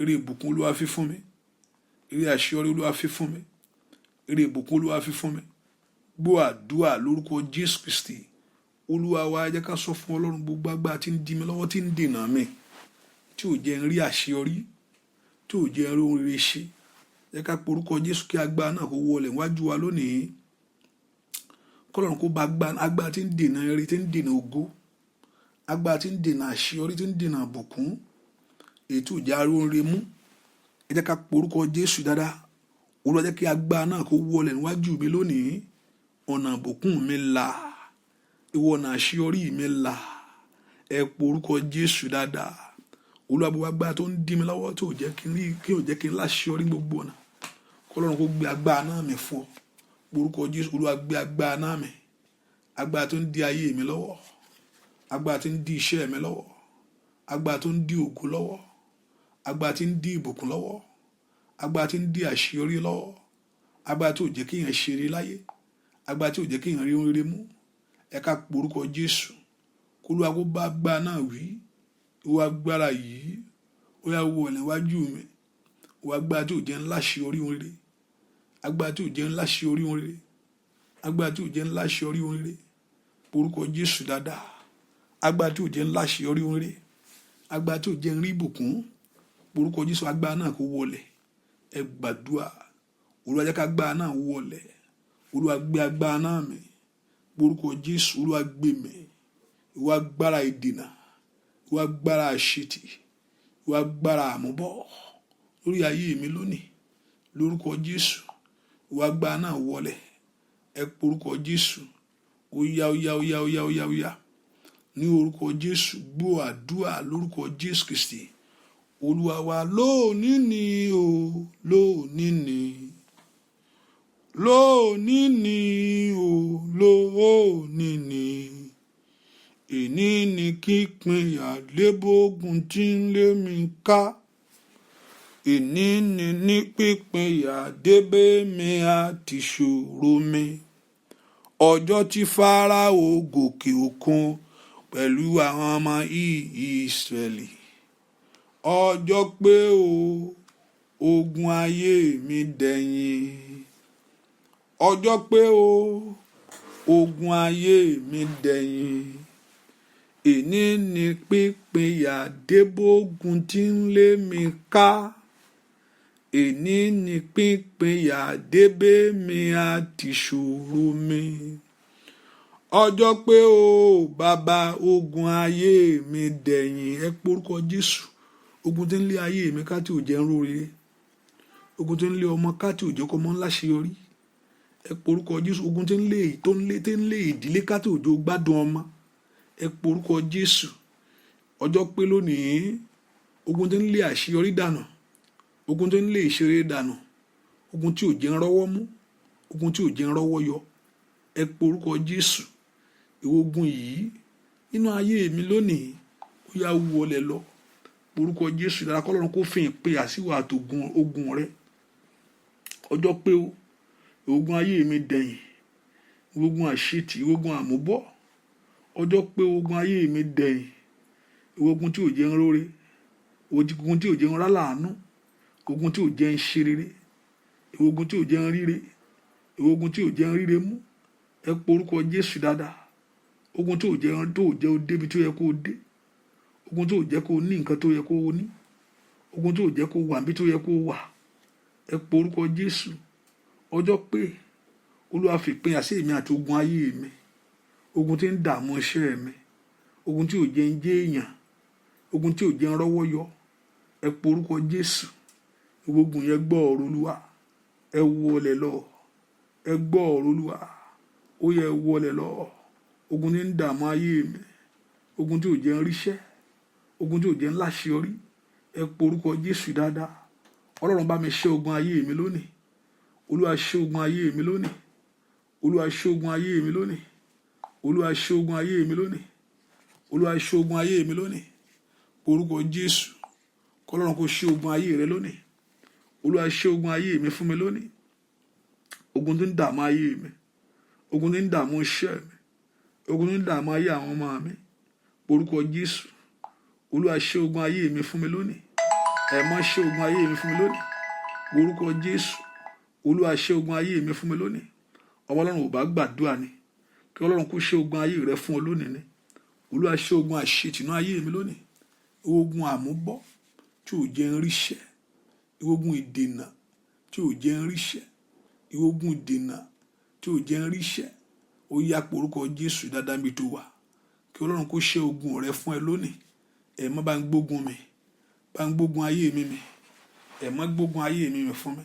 Ire ìbùkún Olúwa fi fún mi. Ire àṣeyọrí Olúwa fi fún mi. Ire ìbùkún Olúwa fi fún mi. Gbọ́ àdúrà lórúkọ Jésù Kristi. Olúwa wa jẹ́ ká sọ fún Ọlọ́run gbogbo agbára tí ń dí mi lọ́wọ́, tí ń dènà mi, tí ò jẹ́ n rí àṣeyọrí, tí ò jẹ́ n rí ohun rere ṣe. Jẹ́ ká porúkọ Jésù kí agbára náà kó wọlẹ̀ wájú wa lónìí. Kọ́lọ́run kó bá agbára tí ń dènà ire, tí ń dènà ògo, agbára tí ń dènà àṣeyọrí, tí ń dènà ìbùkún, èyí tí ò jẹ́ arí ohun rere mú. Ẹ jẹ́ ká porúkọ Jésù dáadáa. Olúwa jẹ́ kí agbára náà kó wọlẹ̀ níwájú mi lónìí. Ọ̀nà ìbùkún mi là, ìwọ ọ̀nà àṣeyọrí mi là. Ẹ porúkọ Jésù dáadáa. Olúwa gbogbo agbára tó ń dí mi lọ́wọ́ tí ò jẹ́ kí n láṣeyọrí gbogbo ọ̀nà. Kọ́lọ́run kó gbé agbára náà mi fún ọ. Porúkọ Jésù. Olúwa gbé agbára náà mi. Agbára tó ń dí ayé mi lọ́wọ́. Agbára tó ń dí iṣẹ́ mi lọ́wọ́. Agbára tó ń dí ògo lọ́wọ́. Agbára tí ń dí ìbùkún lọ́wọ́. Agbára tí ń dí àṣeyọrí lọ́wọ́. Agbára tí ò jẹ́ kéèyàn ṣeré láyé. Agbára tí ò jẹ́ kéèyàn rí ohun rere mú. Ẹ ká porúkọ Jésù. Olúwa kó bá agbára náà wí. Ìwọ agbára yìí ó yá wọlẹ̀ wájú mi. Ìwọ agbára tí ò jẹ́ ńlá ṣe orí ohun rere. Agbára tí ò jẹ́ ńlá ṣe orí ohun rere. Agbára tí ò jẹ́ ńlá ṣe orí ohun rere. Porúkọ Jésù dáadáa. Agbára tí ò jẹ́ ńlá ṣe orí ohun rere. Agbára tí ò jẹ́ ńrí ìbùkún. Porúkọ Jésù. Agbára náà kó wọlẹ̀. Ẹ gbàdúrà. Olúwa jẹ́ ká agbára náà wọlẹ̀. Olúwa gbé agbára náà mi. Porúkọ Jésù. Olúwa gbé mi. Ìwọ agbára ìdènà, ìwọ agbára àṣetì, ìwọ agbára àmúbọ̀ lórí ayé mi lónìí lórúkọ Jésù. Ìwọ agbára náà wọlẹ̀. Ẹ porúkọ Jésù. Ó yá ó yá ó yá ó yá ó yá ó yá. Ní orúkọ Jésù. Gbọ́ àdúrà lórúkọ Jésù Kristi. Olúwa wa lónìí ni o, lónìí ni, lónìí ni o, lónìí ni. Èní ni kípínyà lébógun tí ń lé mi ká. Èní ni pípínyà débé mi àti ṣòro mi. Ọjọ́ tí Fáráò gòkè òkun pẹ̀lú àwọn ọmọ Ísírẹ́lì. Ọjọ́ pé o, ogun ayé mi dẹ̀yìn. Ọjọ́ pé o, ogun ayé mi dẹ̀yìn. Èní ni pípínyà débógun tí ń lé mi ká. Èní ni pípínyà débé mi àti ṣòro mi. Ọjọ́ pé o, bàbá, ogun ayé mi dẹ̀yìn. Ẹ porúkọ Jésù. Ogun tí ń lé ayé mi ká tí ò jẹ́ ń róore. Ogun tí ń lé ọmọ ká tí ò jẹ́ kó mọ́ ńlá ṣe yọrí. Ẹ porúkọ Jésù. Ogun tí ń lé ìdílé ká tí ò jẹ́ gbádùn ọmọ. Ẹ porúkọ Jésù. Ọjọ́ pé lónìí. Ogun tí ń lé àṣeyọrí dànù. Ogun tí ń lé ìṣeré dànù. Ogun tí ò jẹ́ ń rọ́wọ́ mú. Ogun tí ò jẹ́ ń rọ́wọ́ yọ. Ẹ porúkọ Jésù. Ìwọ ogun yìí nínú ayé mi lónìí ó yá wọlẹ̀ lọ. Porúkọ Jésù. Dára kọ́lọ́run kó fi ìpè àsíwò àtògùn ogun rẹ. ọjọ́ pé o ogun ayé mi dẹ̀yìn, ogun àṣetì, ogun àmúbọ́. Ọjọ́ pé ogun ayé mi dẹ̀yìn, ogun tí ò jẹ́ ń róre, ogun tí ò jẹ́ ń rálàánú, ogun tí ò jẹ́ ń ṣe rere, ogun tí ò jẹ́ ń ríre, ogun tí ò jẹ́ ń ríre mú. Ẹ pe orúkọ Jésù dáadáa. Ogun tí ò jẹ́ ó débi tó yẹ kó o dé, ogun tí ò jẹ́ kó o ní nǹkan tó yẹ kó o ní, ogun tí ò jẹ́ kó o wà níbi tó yẹ kó o wà. Ẹ pe orúkọ Jésù. Ọjọ́ pé Olúwa fi ìpínyà sí èmi àti ogun ayé mi, ogun tí ń dààmú iṣẹ́ mi, ogun tí ò jẹ́ ń jẹ́ èèyàn, ogun tí ò jẹ́ ń rọ́wọ́ yọ. Ẹ pe orúkọ Jésù. Ogun yẹn gbọ́ ọ̀rọ̀ Olúwa, ẹ wọlé lọ. Ẹ gbọ́ ọ̀rọ̀ Olúwa, ó yẹ wọlé lọ. Ogun tí ń dààmú ayé mi, ogun tí ò jẹ́ ń ríṣẹ́, ogun tí ò jẹ́ ń láṣeyọrí. Ẹ pe orúkọ Jésù dáadáa. Ọlọ́run bá mi ṣẹ́ ogun ayé mi lónìí. Olúwa ṣẹ́ ogun ayé mi lónìí. Olúwa ṣẹ́ ogun ayé mi lónìí. Olúwa ṣẹ́ ogun ayé mi lónìí. Olúwa ṣẹ́ ogun ayé mi lónìí. Orúkọ Jésù. Kọ́lọ́run kó ṣẹ́ ogun ayé rẹ lónìí. Olúwa ṣẹ́ ogun ayé mi fún mi lónìí. Ogun tí ń dààmú ayé mi, ogun tí ń dààmú iṣẹ́ mi, ogun tí ń dààmú ayé àwọn ọmọ mi. Orúkọ Jésù. Olúwa ṣẹ́ ogun ayé mi fún mi lónìí. Ẹ má ṣẹ́ ogun ayé mi fún mi lónìí. Orúkọ Jésù. Olúwa ṣẹ́ ogun ayé mi fún mi lónìí. Ọmọ Ọlọ́run ò bá gbàdúrà ni kí Ọlọ́run kó ṣẹ́ ogun ayé rẹ fún ọ lónìí ni. Olúwa ṣẹ́ ogun àṣetìnú ayé mi lónìí. Ogun àmúbọ́ tí ò jẹ́ ń ríṣẹ́, ogun ìdènà tí ò jẹ́ ń ríṣẹ́, ogun ìdènà tí ò jẹ́ ń ríṣẹ́. Ó yá pe orúkọ Jésù dáadáa níbi tó wà kí Ọlọ́run kó ṣẹ́ ogun rẹ fún ẹ lónìí. Ẹ má bá ń gbógun mi, bá ń gbógun ayé mi. Ẹ má gbógun ayé mi fún mi.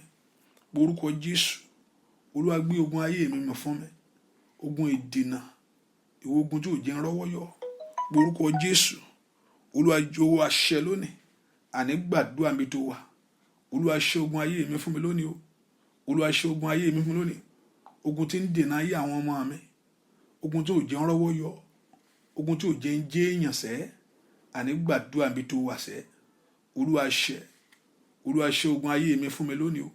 Orúkọ Jésù. Olúwa gbé ogun ayé mi fún mi. Ogun ìdènà, ogun tí ò jẹ́ ń rọ́wọ́ yọ. Orúkọ Jésù. Olúwa jọ̀wọ́ àṣẹ lónìí. Àní gbàdúrà níbi tó wà. Olúwa ṣẹ́ ogun ayé mi fún mi lónìí o. Olúwa ṣẹ́ ogun ayé mi fún mi lónìí. Ogun tí ń dènà ayé àwọn ọmọ mi, ogun tí ò jẹ́ ń rọ́wọ́ yọ, ogun tí ò jẹ́ ń jẹ́ èèyàn sẹ́. Àní gbàdúrà níbi tó wà sẹ́. Olúwa ṣẹ́. Olúwa ṣẹ́ ogun ayé mi fún mi lónìí o.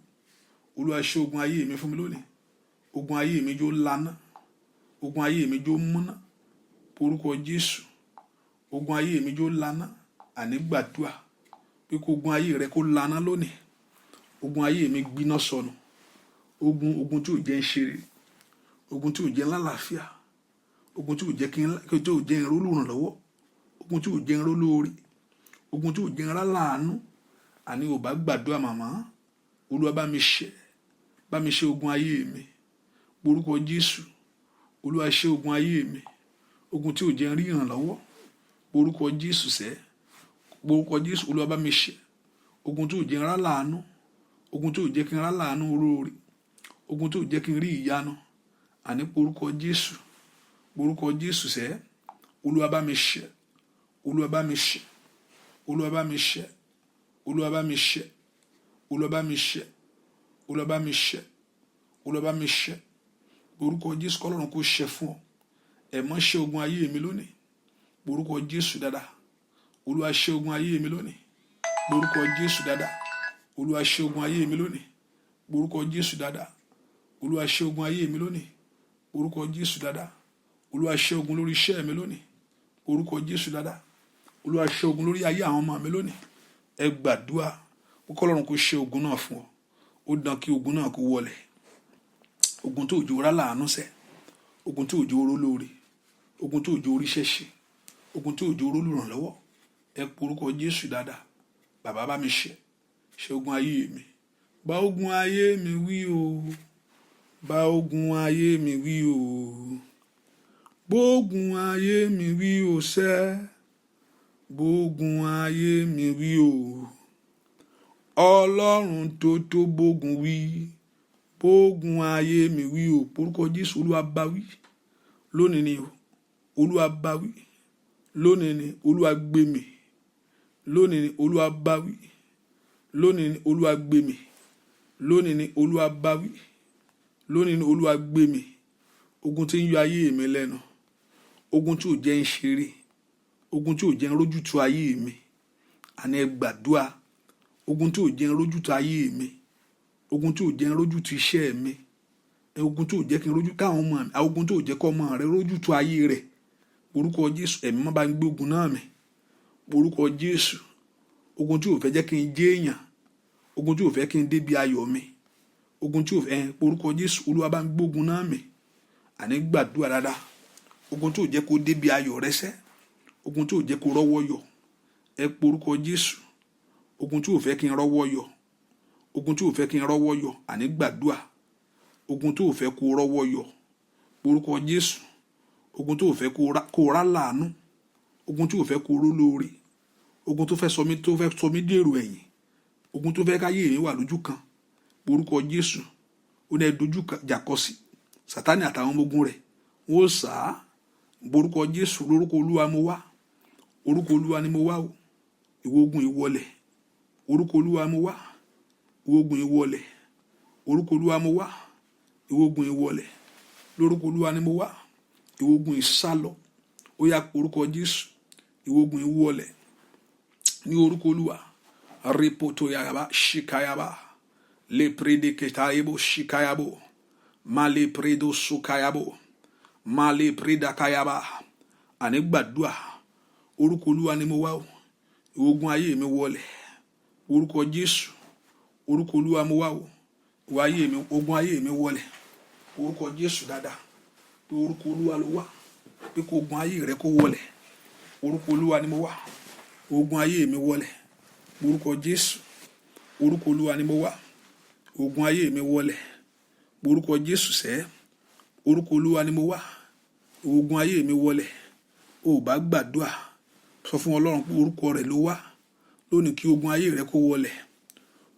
Olúwa ṣẹ́ ogun ayé mi fún mi lónìí. Ogun ayé mi jó lana, ogun ayé mi jó múná. Orúkọ Jésù. Ogun ayé mi jó lana. Àní gbàdúrà pé kó ogun ayé rẹ kó lana lónìí. Ogun ayé mi gbiná sọnù. Ogun tí ò jẹ́ ń ṣeré, ogun tí ò jẹ́ lálàáfíà, ogun tí ò jẹ́ kí ò jẹ́ ń rólùrànlọ́wọ́, ogun tí ò jẹ́ ń rólóore, ogun tí ò jẹ́ ń ráláàánú. Àní ò bá gbàdúrà màmá. Olúwa bá mi ṣẹ́ ogun ayé mi. Orúkọ Jésù. Olúwa ṣẹ́ ogun ayé mi. Ogun tí ò jẹ́ ń rí ìrànlọ́wọ́. Orúkọ Jésù sẹ́. Orúkọ Jésù. Olúwa bá mi ṣẹ́. Ogun tí ò jẹ́ ń ráláàánú. Ogun tí ò jẹ́ kí n ráláàánú olóore. Ogun tí ò jẹ́ kí n rí ìyanu. Àní orúkọ Jésù. Orúkọ Jésù sẹ́. Olúwa bá mi ṣẹ́. Olúwa bá mi ṣẹ́. Olúwa bá mi ṣẹ́. Olúwa bá mi ṣẹ́. Olúwa bá mi ṣẹ́. Olúwa bá mi ṣẹ́. Olúwa bá mi ṣẹ́. Orúkọ Jésù kọ́lọ́run kó ṣẹ́ fún ọ. Ẹ má ṣẹ́ ogun ayé mi lónìí. Orúkọ Jésù dáadáa. Olúwa ṣẹ́ ogun ayé mi lónìí. Orúkọ Jésù dáadáa. Olúwa ṣẹ́ ogun ayé mi lónìí. Orúkọ Jésù dáadáa. Olúwa ṣẹ́ ogun ayé mi lónìí. Orúkọ Jésù dáadáa. Olúwa ṣẹ́ ogun lórí iṣẹ́ mi lónìí. Orúkọ Jésù dáadáa. Olúwa ṣẹ́ ogun lórí ayé àwọn ọmọ mi lónìí. Ẹ gbàdúrà kọ́lọ́run kó ṣẹ́ ogun náà fún ọ. Ó dán kí ogun náà kó wọlẹ̀. Ogun tó òjò ráláàánú sẹ́. Ogun tó òjò rólóore. Ogun tó òjò oríṣẹ́ ṣe. Ogun tó òjò rólùrànlọ́wọ́. Ẹ pe orúkọ Jésù dáadáa. Bàbá bá mi ṣẹ́ ogun ayé mi. Bá ogun ayé mi wí o. Bá ogun ayé mi wí o. Bógun ayé mi wí o sẹ́. Bógun ayé mi wí o. Ọlọ́run tó bógun wí. Bógun ayé mi wí o. Orúkọ Jésù. Olúwa bá wí lónìí ni o. Olúwa bá wí lónìí ni. Olúwa gbé mi lónìí ni. Olúwa bá wí lónìí ni. Olúwa gbé mi lónìí ni. Olúwa bá wí lónìí ni. Olúwa gbé mi. Ogun tí ń yọ ayé mi lẹ́nu, ogun tí ò jẹ́ ń ṣeré, ogun tí ò jẹ́ ń rójútu ayé mi. Àní ẹ gbàdúrà. Ogun tí ò jẹ́ ń rójútu ayé mi. ogun tí ò jẹ́ rójú tu iṣẹ́ mi, ogun tí ò jẹ́ kí n rójú káwọn ọmọ mi, ogun tí ò jẹ́ kọ́ ọmọ rẹ rójú tu ayé rẹ̀, orúkọ Jésù ẹ̀mí má bá ń gbé ogun náà mì, orúkọ Jésù. Ogun tí ò fẹ́ jẹ́ kí n jẹ́ èèyàn, ogun tí ò fẹ́ kí n débi ayọ̀ mi, ogun tí ò fẹ́ orúkọ Jésù Olúwa bá ń gbé ogun náà mì. Àní gbàdúrà dáadáa, ogun tí ò jẹ́ kó débi ayọ̀ rẹ sẹ́, ogun tí ò jẹ́ kó rọ́wọ́ yọ, ẹ pe orúkọ Jésù. Ogun tí ò fẹ́ kí n rọ́wọ́ yọ, ogun tí ò fẹ́ kí n rọ́wọ́ yọ, àní gbàdúrà, ogun tí ò fẹ́ kó rọ́wọ́ yọ, orúkọ Jésù. Ogun tí ò fẹ́ kó rá láàánú, ogun tí ò fẹ́ kó ró lóore, ogun tó fẹ́ sọ mí dèrò ẹ̀yìn, ogun tó fẹ́ káyé mi wà lójú kan, orúkọ Jésù. Ó ní ẹ dojú ìjà kọ sí Sátánì àtàwọn ọmọ ogun rẹ̀, wọ́n ó sá á, orúkọ Jésù. Lórúkọ Olúwa mo wá, orúkọ Olúwa ni mo wá o, ìwọ ogun ìwọlẹ̀, orúkọ Olúwa mo wá, ìwọ ogun ìwọlẹ̀, orúkọ Olúwa mo wá, ìwọ ogun ìwọlẹ̀, lórúkọ Olúwa ni mo wá, ìwọ ogun ìsálọ. Ó yá orúkọ Jésù, ìwọ ogun ìwọlẹ̀ ní orúkọ Olúwa. Repoto yaba shikayaba le prede ketayebo shikayabo male predo sukayabo male preda kayaba. Àní gbàdúrà, orúkọ Olúwa ni mo wá o, ìwọ ogun ayé mi wọlẹ̀, orúkọ Jésù. Orúkọ Olúwa mo wá o, ìwọ ayé mi, ogun ayé mi wọlẹ̀, orúkọ Jésù dáadáa. Pé orúkọ Olúwa ló wá, pé kó ogun ayé rẹ kó wọlẹ̀, orúkọ Olúwa ni mo wá, ogun ayé mi wọlẹ̀, orúkọ Jésù. Orúkọ Olúwa ni mo wá, ogun ayé mi wọlẹ̀, orúkọ Jésù sẹ́. Orúkọ Olúwa ni mo wá, ogun ayé mi wọlẹ̀. O bá gbàdúrà, sọ fún Ọlọ́run pé orúkọ rẹ̀ ló wá lónìí kí ogun ayé rẹ kó wọlẹ̀.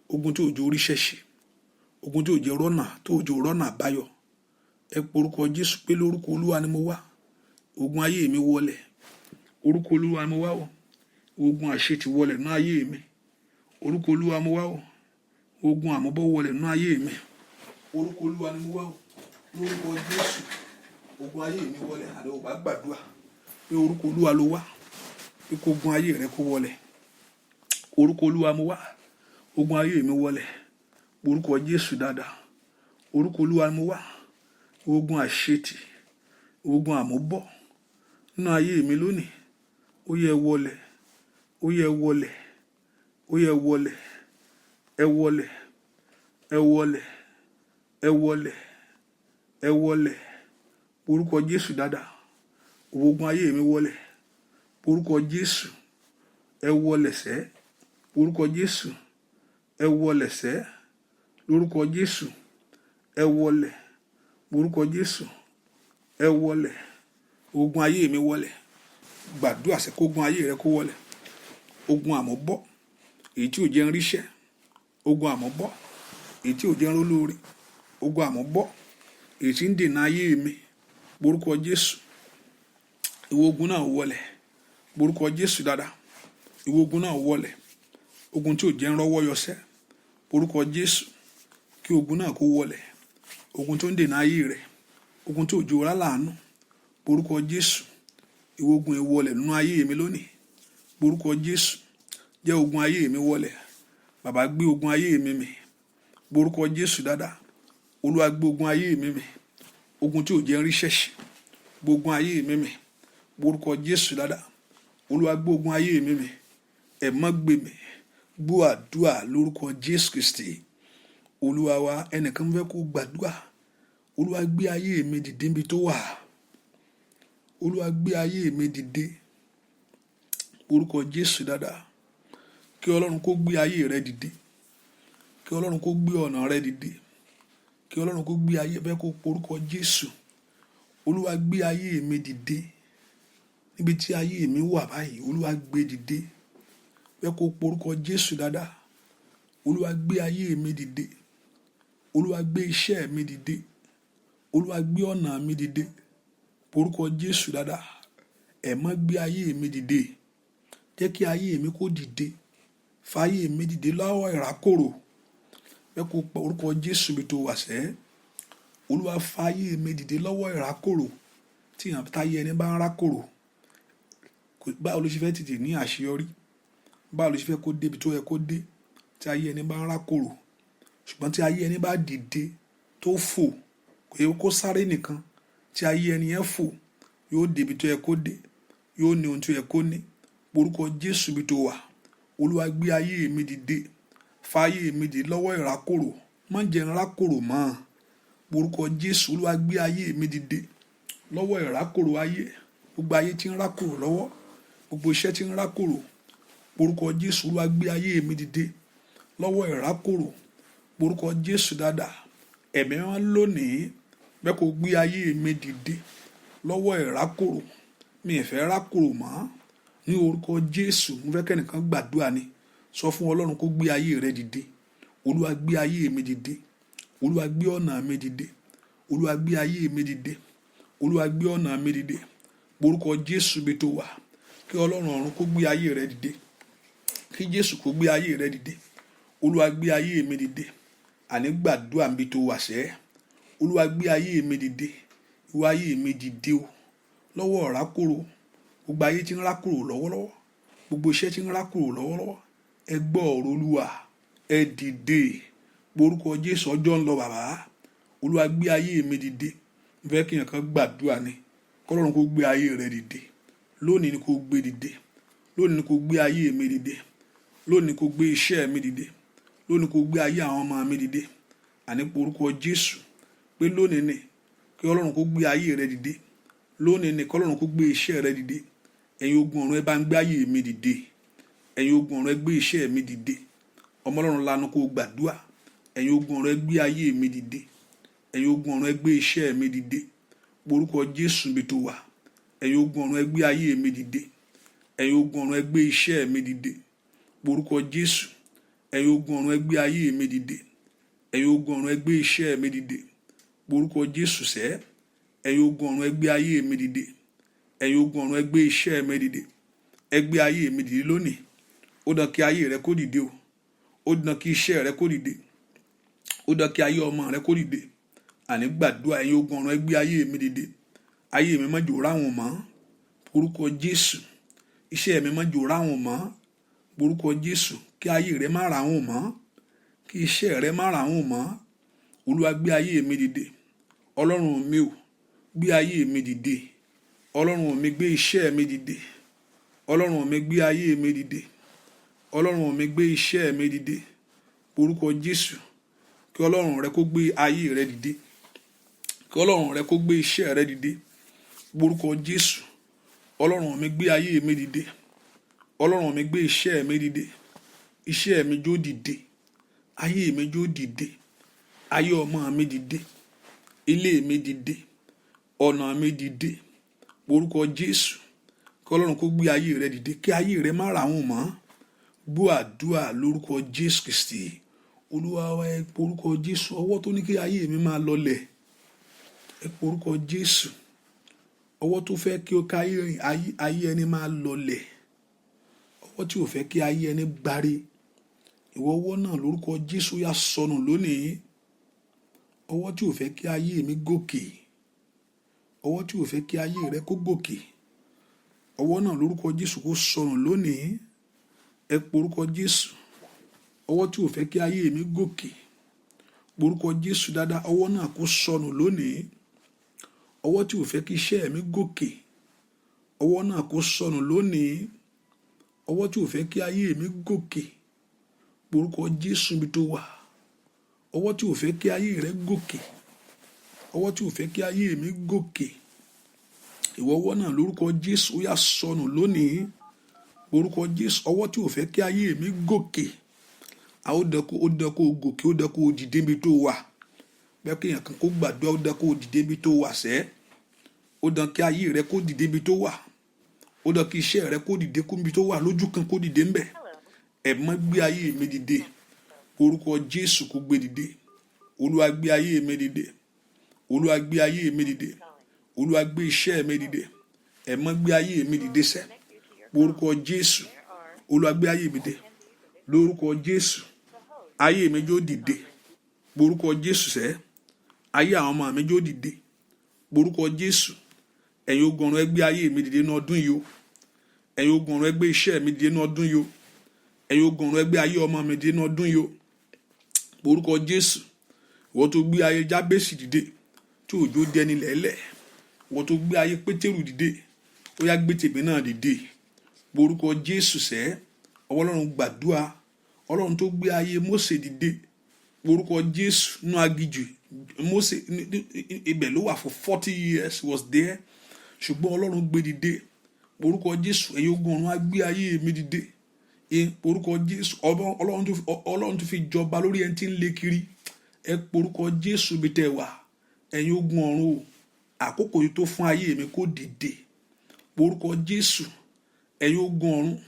Ogun tí òjò oríṣẹ́ ṣe, ogun tí òjò rọ́nà, tó òjò rọ́nà àbáyọ, ẹ pe orúkọ Jésù pé lórúkọ Olúwa ni mo wá, ogun ayé mi wọlẹ̀, orúkọ Olúwa ni mo wá o, ogun àṣetì wọlẹ̀ nínú ayé mi, orúkọ Olúwa mo wá o, ogun àmọ́bọ́ wọlẹ̀ nínú ayé mi, orúkọ Olúwa ni mo wá o, lórúkọ Jésù. Ogun ayé mi wọlẹ̀. Àdé ò bá gbàdúrà pé orúkọ Olúwa ló wá, pé kó ogun ayé rẹ kó wọlẹ̀, orúkọ Olúwa mo wá, ogun ayé mi wọlẹ̀, orúkọ Jésù dáadáa. Orúkọ Olúwa mo wá, ogun àṣetì, ogun àmọ́bọ́ nínú ayé mi lónìí, ó yẹ wọlẹ̀, ó yẹ wọlẹ̀, ó yẹ wọlẹ̀, ẹ wọlẹ̀, ẹ wọlẹ̀, ẹ wọlẹ̀, ẹ wọlẹ̀, orúkọ Jésù dáadáa. Ogun ayé mi wọlẹ̀, orúkọ Jésù. Ẹ wọlẹ̀ sẹ́, orúkọ Jésù. Ẹ wọlẹ̀ sẹ́, lórúkọ Jésù. Ẹ wọlẹ̀, orúkọ Jésù. Ẹ wọlẹ̀, ogun ayé mi wọlẹ̀. Gbàdúrà sẹ́ kó ogun ayé rẹ kó wọlẹ̀. Ogun àmọ́bọ́ èyí tí ò jẹ́ ń ríṣẹ́, ogun àmọ́bọ́ èyí tí ò jẹ́ ń rólóore, ogun àmọ́bọ́ èyí tí ń dènà ayé mi, orúkọ Jésù. Ìwọ ogun náà wọlẹ̀, orúkọ Jésù dáadáa. Ìwọ ogun náà wọlẹ̀, ogun tí ò jẹ́ ń rọ́wọ́ yọsẹ́, orúkọ Jésù. Kí ogun náà kó wọlẹ̀, ogun tó ń dènà ayé rẹ, ogun tí ò jẹ́ ọ̀rá láàánú, orúkọ Jésù. Ìwọ ogun ìwọlẹ̀ nínú ayé mi lónìí, orúkọ Jésù. Jẹ́ ogun ayé mi wọlẹ̀. Bàbá gbé ogun ayé mi mì, orúkọ Jésù dáadáa. Olúwa gbé ogun ayé mi mì, ogun tí ò jẹ́ ń ríṣẹ́ ṣe, ogun ayé mi mì, orúkọ Jésù dáadáa. Olúwa gbé ogun ayé mi mì, ẹ má gbé mi. Gbọ́ àdúrà lórúkọ Jésù Kristi Olúwa wa. Ẹnìkan fẹ́ kó gbàdúrà. Olúwa gbé ayé mi dìde níbi tó wà. Olúwa gbé ayé mi dìde, orúkọ Jésù dáadáa. Kí Ọlọ́run kó gbé ayé rẹ dìde, kí Ọlọ́run kó gbé ọ̀nà rẹ dìde, kí Ọlọ́run kó gbé ayé bẹ́ẹ̀ kó porúkọ Jésù. Olúwa gbé ayé mi dìde níbi tí ayé mi wà báyìí. Olúwa gbé dìde bẹ́ẹ̀ kó porúkọ Jésù dáadáa. Olúwa gbé ayé mi dìde, Olúwa gbé iṣẹ́ mi dìde, Olúwa gbé ọ̀nà mi dìde, porúkọ Jésù dáadáa. Ẹ má gbé ayé mi dìde, jẹ́ kí ayé mi kó dìde, fàyè mi dìde lọ́wọ́ ìrákòrò bẹ́ẹ̀ kó porúkọ Jésù bí tó wà sẹ́. Olúwa fàyè mi dìde lọ́wọ́ ìrákòrò. Tí ìyàn táyé ẹni bá ń rákòrò, báwo ló ṣe fẹ́ tètè ní àṣeyọrí? Báwo ló ṣe fẹ́ kó débi tó yẹ kó dé tí ayé ẹni bá ń rákòrò? ṣùgbọ́n tí ayé ẹni bá dìde tó fò, kò yẹ kó sáré nìkan, tí ayé ẹni yẹn fò, yóò débi tó yẹ kó dé, yóò ní ohun tó yẹ kó ní. Orúkọ Jésù bí tó wà, Olúwa gbé ayé mi dìde, fa ayé mi dìde lọ́wọ́ ìrákòrò, má jẹ́ n rákòrò mọ́. Orúkọ Jésù, Olúwa gbé ayé mi dìde lọ́wọ́ ìrákòrò ayé, gbogbo ayé tí ń rákòrò lọ́wọ́, gbogbo iṣẹ́ tí ń rákòrò. Orúkọ Jésù, Olúwa gbé ayé mi dìde lọ́wọ́ ìrákòrò. Orúkọ Jésù dáadáa, ẹ̀mí wọn lónìí bẹ́ẹ̀ kó gbé ayé mi dìde lọ́wọ́ ìrákòrò. Mi ì fẹ́ rákòrò mọ́. Ní orúkọ Jésù, mo fẹ́ kẹ́nìkan gbàdúrà ni, sọ fún Ọlọ́run kó gbé ayé rẹ dìde. Olúwa gbé ayé mi dìde, Olúwa gbé ọ̀nà mi dìde, Olúwa gbé ayé mi dìde, Olúwa gbé ọ̀nà mi dìde. Orúkọ Jésù bí tó wà, kí Ọlọ́run ọ̀run kó gbé ayé rẹ dìde, kí Jésù kó gbé ayé rẹ dìde. Olúwa gbé ayé mi dìde. Àní gbàdúrà bí tó wà sẹ́, Olúwa gbé ayé mi dìde, ìwọ ayé mi dìde o lọ́wọ́ ìrákòrò. Gbogbo ayé tí ń rákòrò lọ́wọ́lọ́wọ́, gbogbo iṣẹ́ tí ń rákòrò lọ́wọ́lọ́wọ́, ẹ gbọ́ ọ̀rọ̀ Olúwa, ẹ dìde. Orúkọ Jésù, ọjọ́ ń lọ bàbá. Olúwa gbé ayé mi dìde. Mo fẹ́ kí èèyàn kan gbàdúrà ni, k'Ọlọ́run kó gbé ayé rẹ dìde. Lónìí ni kó gbé dìde, lónìí ni kó gbé ayé mi dìde, lónìí kó gbé iṣẹ́ mi dìde, lónìí kó gbé ayé àwọn ọmọ mi dìde. Àní orúkọ Jésù pé lónìí ni kí Ọlọ́run kó gbé ayé rẹ dìde, lónìí ni kí Ọlọ́run kó gbé iṣẹ́ rẹ dìde. Ẹ̀yin ogun ọ̀run, ẹ bá ń gbé ayé mi dìde. Ẹ̀yin ogun ọ̀run, ẹ gbé iṣẹ́ mi dìde. Ọmọ Ọlọ́run lanu kó gbàdúrà. Ẹ̀yin ogun ọ̀run, ẹ gbé ayé mi dìde. Ẹ̀yin ogun ọ̀run, ẹ gbé iṣẹ́ mi dìde. Orúkọ Jésù bí tó wà, ẹ̀yin ogun ọ̀run, ẹ gbé ayé mi dìde. Ẹ̀yin ogun ọ̀run, ẹ gbé iṣẹ́ mi dìde. Orúkọ Jésù, ẹ̀yin ogun ọ̀run, ẹ gbé ayé mi dìde. Ẹ̀yin ogun ọ̀run, ẹ gbé iṣẹ́ mi dìde. Orúkọ Jésù sẹ́, ẹ̀yin ogun ọ̀run, ẹ gbé ayé mi dìde. Ẹ̀yin ogun ọ̀run, ẹ gbé iṣẹ́ mi dìde. Ẹ gbé ayé mi dìde lónìí. Ó dán kí ayé rẹ kó dìde o. Ó dán kí iṣẹ́ rẹ kó dìde. Ó dán kí ayé ọmọ rẹ kó dìde. Àní gbàdúrà, ẹ̀yin ogun ọ̀run, ẹ gbé ayé mi dìde. Ayé mi má jò ráhùn mọ́. Orúkọ Jésù, iṣẹ́ mi má jò ráhùn mọ́. Orúkọ Jésù, kí ayé rẹ má ráhùn mọ́, kí iṣẹ́ rẹ má ráhùn mọ́. Olúwa gbé ayé mi dìde. Ọlọ́run mi ò gbé ayé mi dìde. Ọlọ́run mi gbé iṣẹ́ mi dìde. Ọlọ́run mi gbé ayé mi dìde. Ọlọ́run mi gbé iṣẹ́ mi dìde. Orúkọ Jésù, kí Ọlọ́run rẹ kó gbé ayé rẹ dìde, kí Ọlọ́run rẹ kó gbé iṣẹ́ rẹ dìde. Orúkọ Jésù, Ọlọ́run mi gbé ayé mi dìde. Ọlọ́run mi gbé iṣẹ́ mi dìde. Iṣẹ́ mi jó dìde, ayé mi jó dìde, ayé ọmọ mi dìde, ilé mi dìde, ọ̀nà mi dìde. Orúkọ Jésù, kí Ọlọ́run kó gbé ayé rẹ dìde, kí ayé rẹ má ráhùn mọ́. Gbọ́ àdúrà lórúkọ Jésù Kristi. Olúwa wa, ẹ pe orúkọ Jésù. Ọwọ́ tó ní kí ayé mi máa lọlẹ̀, ẹ pe orúkọ Jésù. Ọwọ́ tó fẹ́ kí ó ká ayé ẹni máa lọlẹ̀, ọwọ́ tí ò fẹ́ kí ayé ẹni gbáre, ìwọ ọwọ́ náà lórúkọ Jésù yá sọnù lónìí. Ọwọ́ tí ò fẹ́ kí ayé mi gòkè, ọwọ́ tí ò fẹ́ kí ayé rẹ kó gòkè, ọwọ́ náà lórúkọ Jésù kó sọnù lónìí. Ẹ pe orúkọ Jésù. Ọwọ́ tí ò fẹ́ kí ayé mi gòkè, orúkọ Jésù dáadáa, ọwọ́ náà kó sọnù lónìí. Ọwọ́ tí ò fẹ́ kí iṣẹ́ mi gòkè, ọwọ́ náà kó sọnù lónìí. Ọwọ́ tí ò fẹ́ kí ayé mi gòkè, orúkọ Jésù bí tó wà. Ọwọ́ tí ò fẹ́ kí ayé rẹ gòkè, ọwọ́ tí ò fẹ́ kí ayé mi gòkè, ìwọ ọwọ́ náà lórúkọ Jésù ó yá sọnù lónìí. Orúkọ Jésù, ọwọ́ tí ò fẹ́ kí ayé mi gòkè, ó dán kó gòkè, ó dán kó dìde bí tó wà. Bẹ́ẹ̀ kí èèyàn kan kó gbàdúrà, ó dán kó dìde bí tó wà sẹ́. Ó dán kí ayé rẹ kó dìde bí tó wà. Ó dán kí iṣẹ́ rẹ kó dìde kó bí tó wà, lójú kan kó dìde ńbẹ̀. Ẹ má gbé ayé mi dìde. Orúkọ Jésù kó gbé dìde. Olúwa gbé ayé mi dìde. Olúwa gbé ayé mi dìde. Olúwa gbé iṣẹ́ mi dìde. Ẹ má gbé ayé mi dìde sẹ́. Orúkọ Jésù, Olúwa gbé ayé mi dìde. Lórúkọ Jésù, ayé mi jó dìde. Orúkọ Jésù sẹ́, ayé àwọn ọmọ mi jó dìde. Orúkọ Jésù, ẹ̀yin ogun ọ̀run ẹ gbé ayé mi dìde ní ọdún yìí o. Ẹ̀yin ogun ọ̀run ẹ gbé iṣẹ́ mi dìde ní ọdún yìí o. Ẹ̀yin ogun ọ̀run ẹ gbé ayé ọmọ mi dìde ní ọdún yìí o. orúkọ Jésù. Ìwọ tó gbé ayé Jábésì dìde tí òjò dẹni lẹ́lẹ̀, ìwọ tó gbé ayé Pétérù dìde, ó yá gbé tèmi náà dìde. Orúkọ Jésù sẹ́, Ọlọ́run gbàdúrà. Ọlọ́run tó gbé ayé Mósè dìde, orúkọ Jésù, nínú aginjù. Mósè ibẹ̀ ló wà for 40 years, was there. Ṣùgbọ́n Ọlọ́run gbé dìde. Orúkọ Jésù, ẹ̀yin ogun ọ̀run á gbé ayé mi dìde. Orúkọ Jésù, Ọlọ́run tó fi jọba lórí ẹni tí ń lé kiri. Ẹ porúkọ Jésù bí tẹ́ wà. Ẹ̀yin ogun ọ̀run o, àkókò yìí tó fún ayé mi kó dìde. Orúkọ Jésù, ẹ̀yin ogun ọ̀run,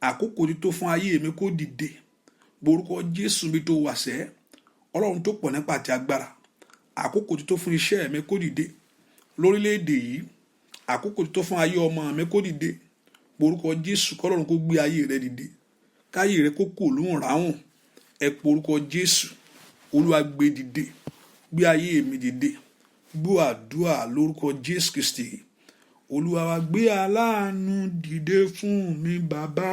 àkókò yìí tó fún ayé mi kó dìde. Orúkọ Jésù bí tó wà sẹ́, Ọlọ́run tó pọ̀ nípa àti agbára. Àkókò yìí tó fún iṣẹ́ mi kó dìde. Lórílẹ̀-èdè yìí, àkókò yìí tó fún ayé ọmọ mi kó dìde. Orúkọ Jésù, kọ́lọ́run kó gbé ayé rẹ dìde. Káyé rẹ kó kò lóhùn ráhùn. Ẹ porúkọ Jésù, Olúwa gbé dìde. Gbé ayé mi dìde. Gbọ́ àdúrà lórúkọ Jésù Kristi. Olúwa wa gbé aláàánú dìde fún mi bàbá.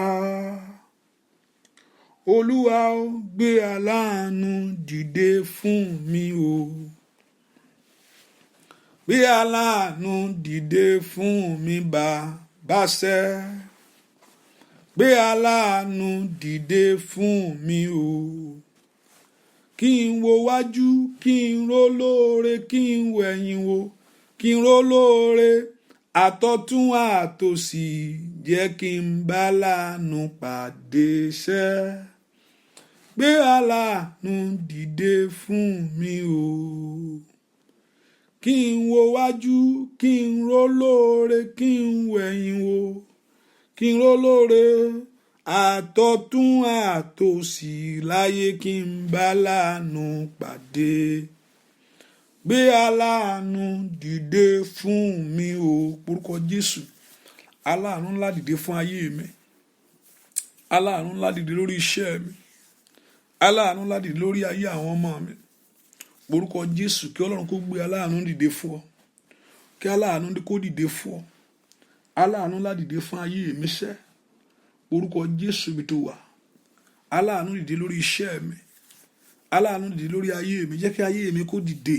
Olúwa ó gbé aláàánú dìde fún mi o. Gbé aláàánú dìde fún mi bàbá sẹ́. Gbé aláàánú dìde fún mi o. Kí n wo wájú, kí n ró lóore, kí n wẹ̀yìn wò, kí n ró lóore. Àtọ̀tún àtòsì jẹ́ kí n bá láàánú pàdé sẹ́. Gbé aláàánú dìde fún mi o. Kí n wo wájú, kí n ró lóore, kí n wẹ̀yìn wò, kí n ró lóore. Àtọ̀tún àtòsì láyé kí n bá láàánú pàdé. Gbé aláàánú dìde fún mi o. Orúkọ Jésù, aláàánú ńlá dìde fún ayé mi. Aláàánú ńlá dìde lórí iṣẹ́ mi. Aláàánú ńlá dìde lórí ayé àwọn ọmọ mi. Orúkọ Jésù, kí Ọlọ́run kó gbé aláàánú dìde fún ọ. Kí aláàánú kó dìde fún ọ. Aláàánú ńlá dìde fún ayé mi sẹ́. Orúkọ Jésù bí tó wà. Aláàánú dìde lórí iṣẹ́ mi. Aláàánú dìde lórí ayé mi. Jẹ́ kí ayé mi kó dìde.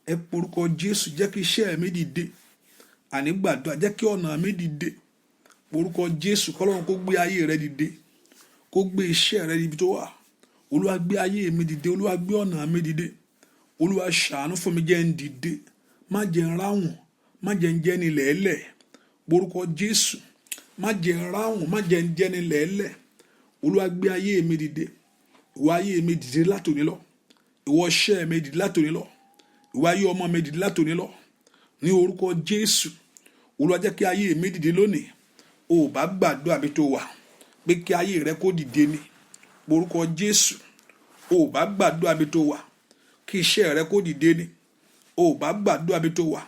Ẹ porúkọ Jésù, jẹ́ kí iṣẹ́ mi dìde. Àní gbàdúrà, jẹ́ kí ọ̀nà mi dìde. Orúkọ Jésù, kọ́lọ́run kó gbé ayé rẹ dìde. Kó gbé iṣẹ́ rẹ níbi tó wà. Olúwa gbé ayé mi dìde. Olúwa gbé ọ̀nà mi dìde. Olúwa ṣàánú fún mi, jẹ́ n dìde. Má jẹ́ n ráhùn. Má jẹ́ n jẹ́ ni lẹ́lẹ̀. Orúkọ Jésù, má jẹ́ n ráhùn. Má jẹ́ n jẹ́ ni lẹ́lẹ̀. Olúwa gbé ayé mi dìde. Ìwọ ayé mi dìde látòní lọ. Ìwọ iṣẹ́ mi dìde látòní lọ. Ìwọ ayé ọmọ mi dìde látòní lọ. Ní orúkọ Jésù, Olúwa jẹ́ kí ayé mi dìde lónìí. O bá gbàdúrà bí tó wà pé kí ayé rẹ kó dìde ni. Orúkọ Jésù, o bá gbàdúrà bí tó wà kí iṣẹ́ rẹ kó dìde ni. O bá gbàdúrà bí tó wà,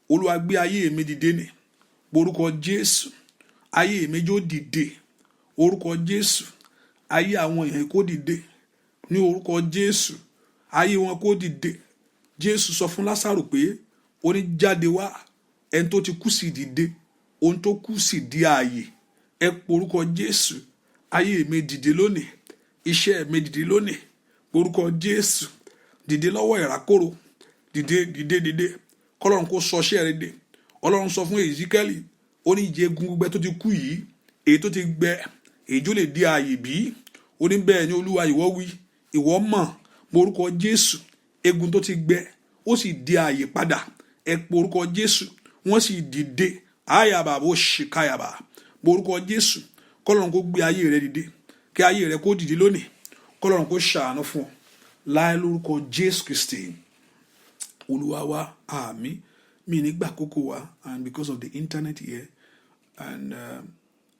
Olúwa gbé ayé mi dìde ni. Orúkọ Jésù, ayé mi jó dìde. Orúkọ Jésù, ayé àwọn èèyàn kó dìde. Ní orúkọ Jésù, ayé wọn kó dìde. Jésù sọ fún Lásárù pé ó ní jáde wá. Ẹni tó ti kú sí dìde. Ohun tó kú sí di ààyè. Ẹ porúkọ Jésù, ayé mi dìde lónìí. Iṣẹ́ mi dìde lónìí. Orúkọ Jésù, dìde lọ́wọ́ ìrákòrò. Dìde. Kọ́lọ́run kó sọ iṣẹ́ rẹ dé. Ọlọ́run sọ fún Èzíkẹ́lì, ó ní ìjẹ egun gbígbẹ tó ti kú yìí, èyí tó ti gbẹ, èyí tó lè di ààyè bí? Ó ní bẹ́ẹ̀ ni Olúwa ìwọ wí. Ìwọ mọ̀. Orúkọ Jésù, egun tó ti gbẹ ó sì di ààyè padà. Ẹ porúkọ Jésù, wọ́n sì dìde. Àyàbà bó ṣe káyàbà. Orúkọ Jésù, kọ́lọ́run kó gbé ayé rẹ dìde. Kí ayé rẹ kó dìde lónìí. Kọ́lọ́run kó ṣàánú fún ọ. Láì lórúkọ Jésù Kristi Olúwa wa, àmín. Mi nígbà kókó wa, and because of the internet here, and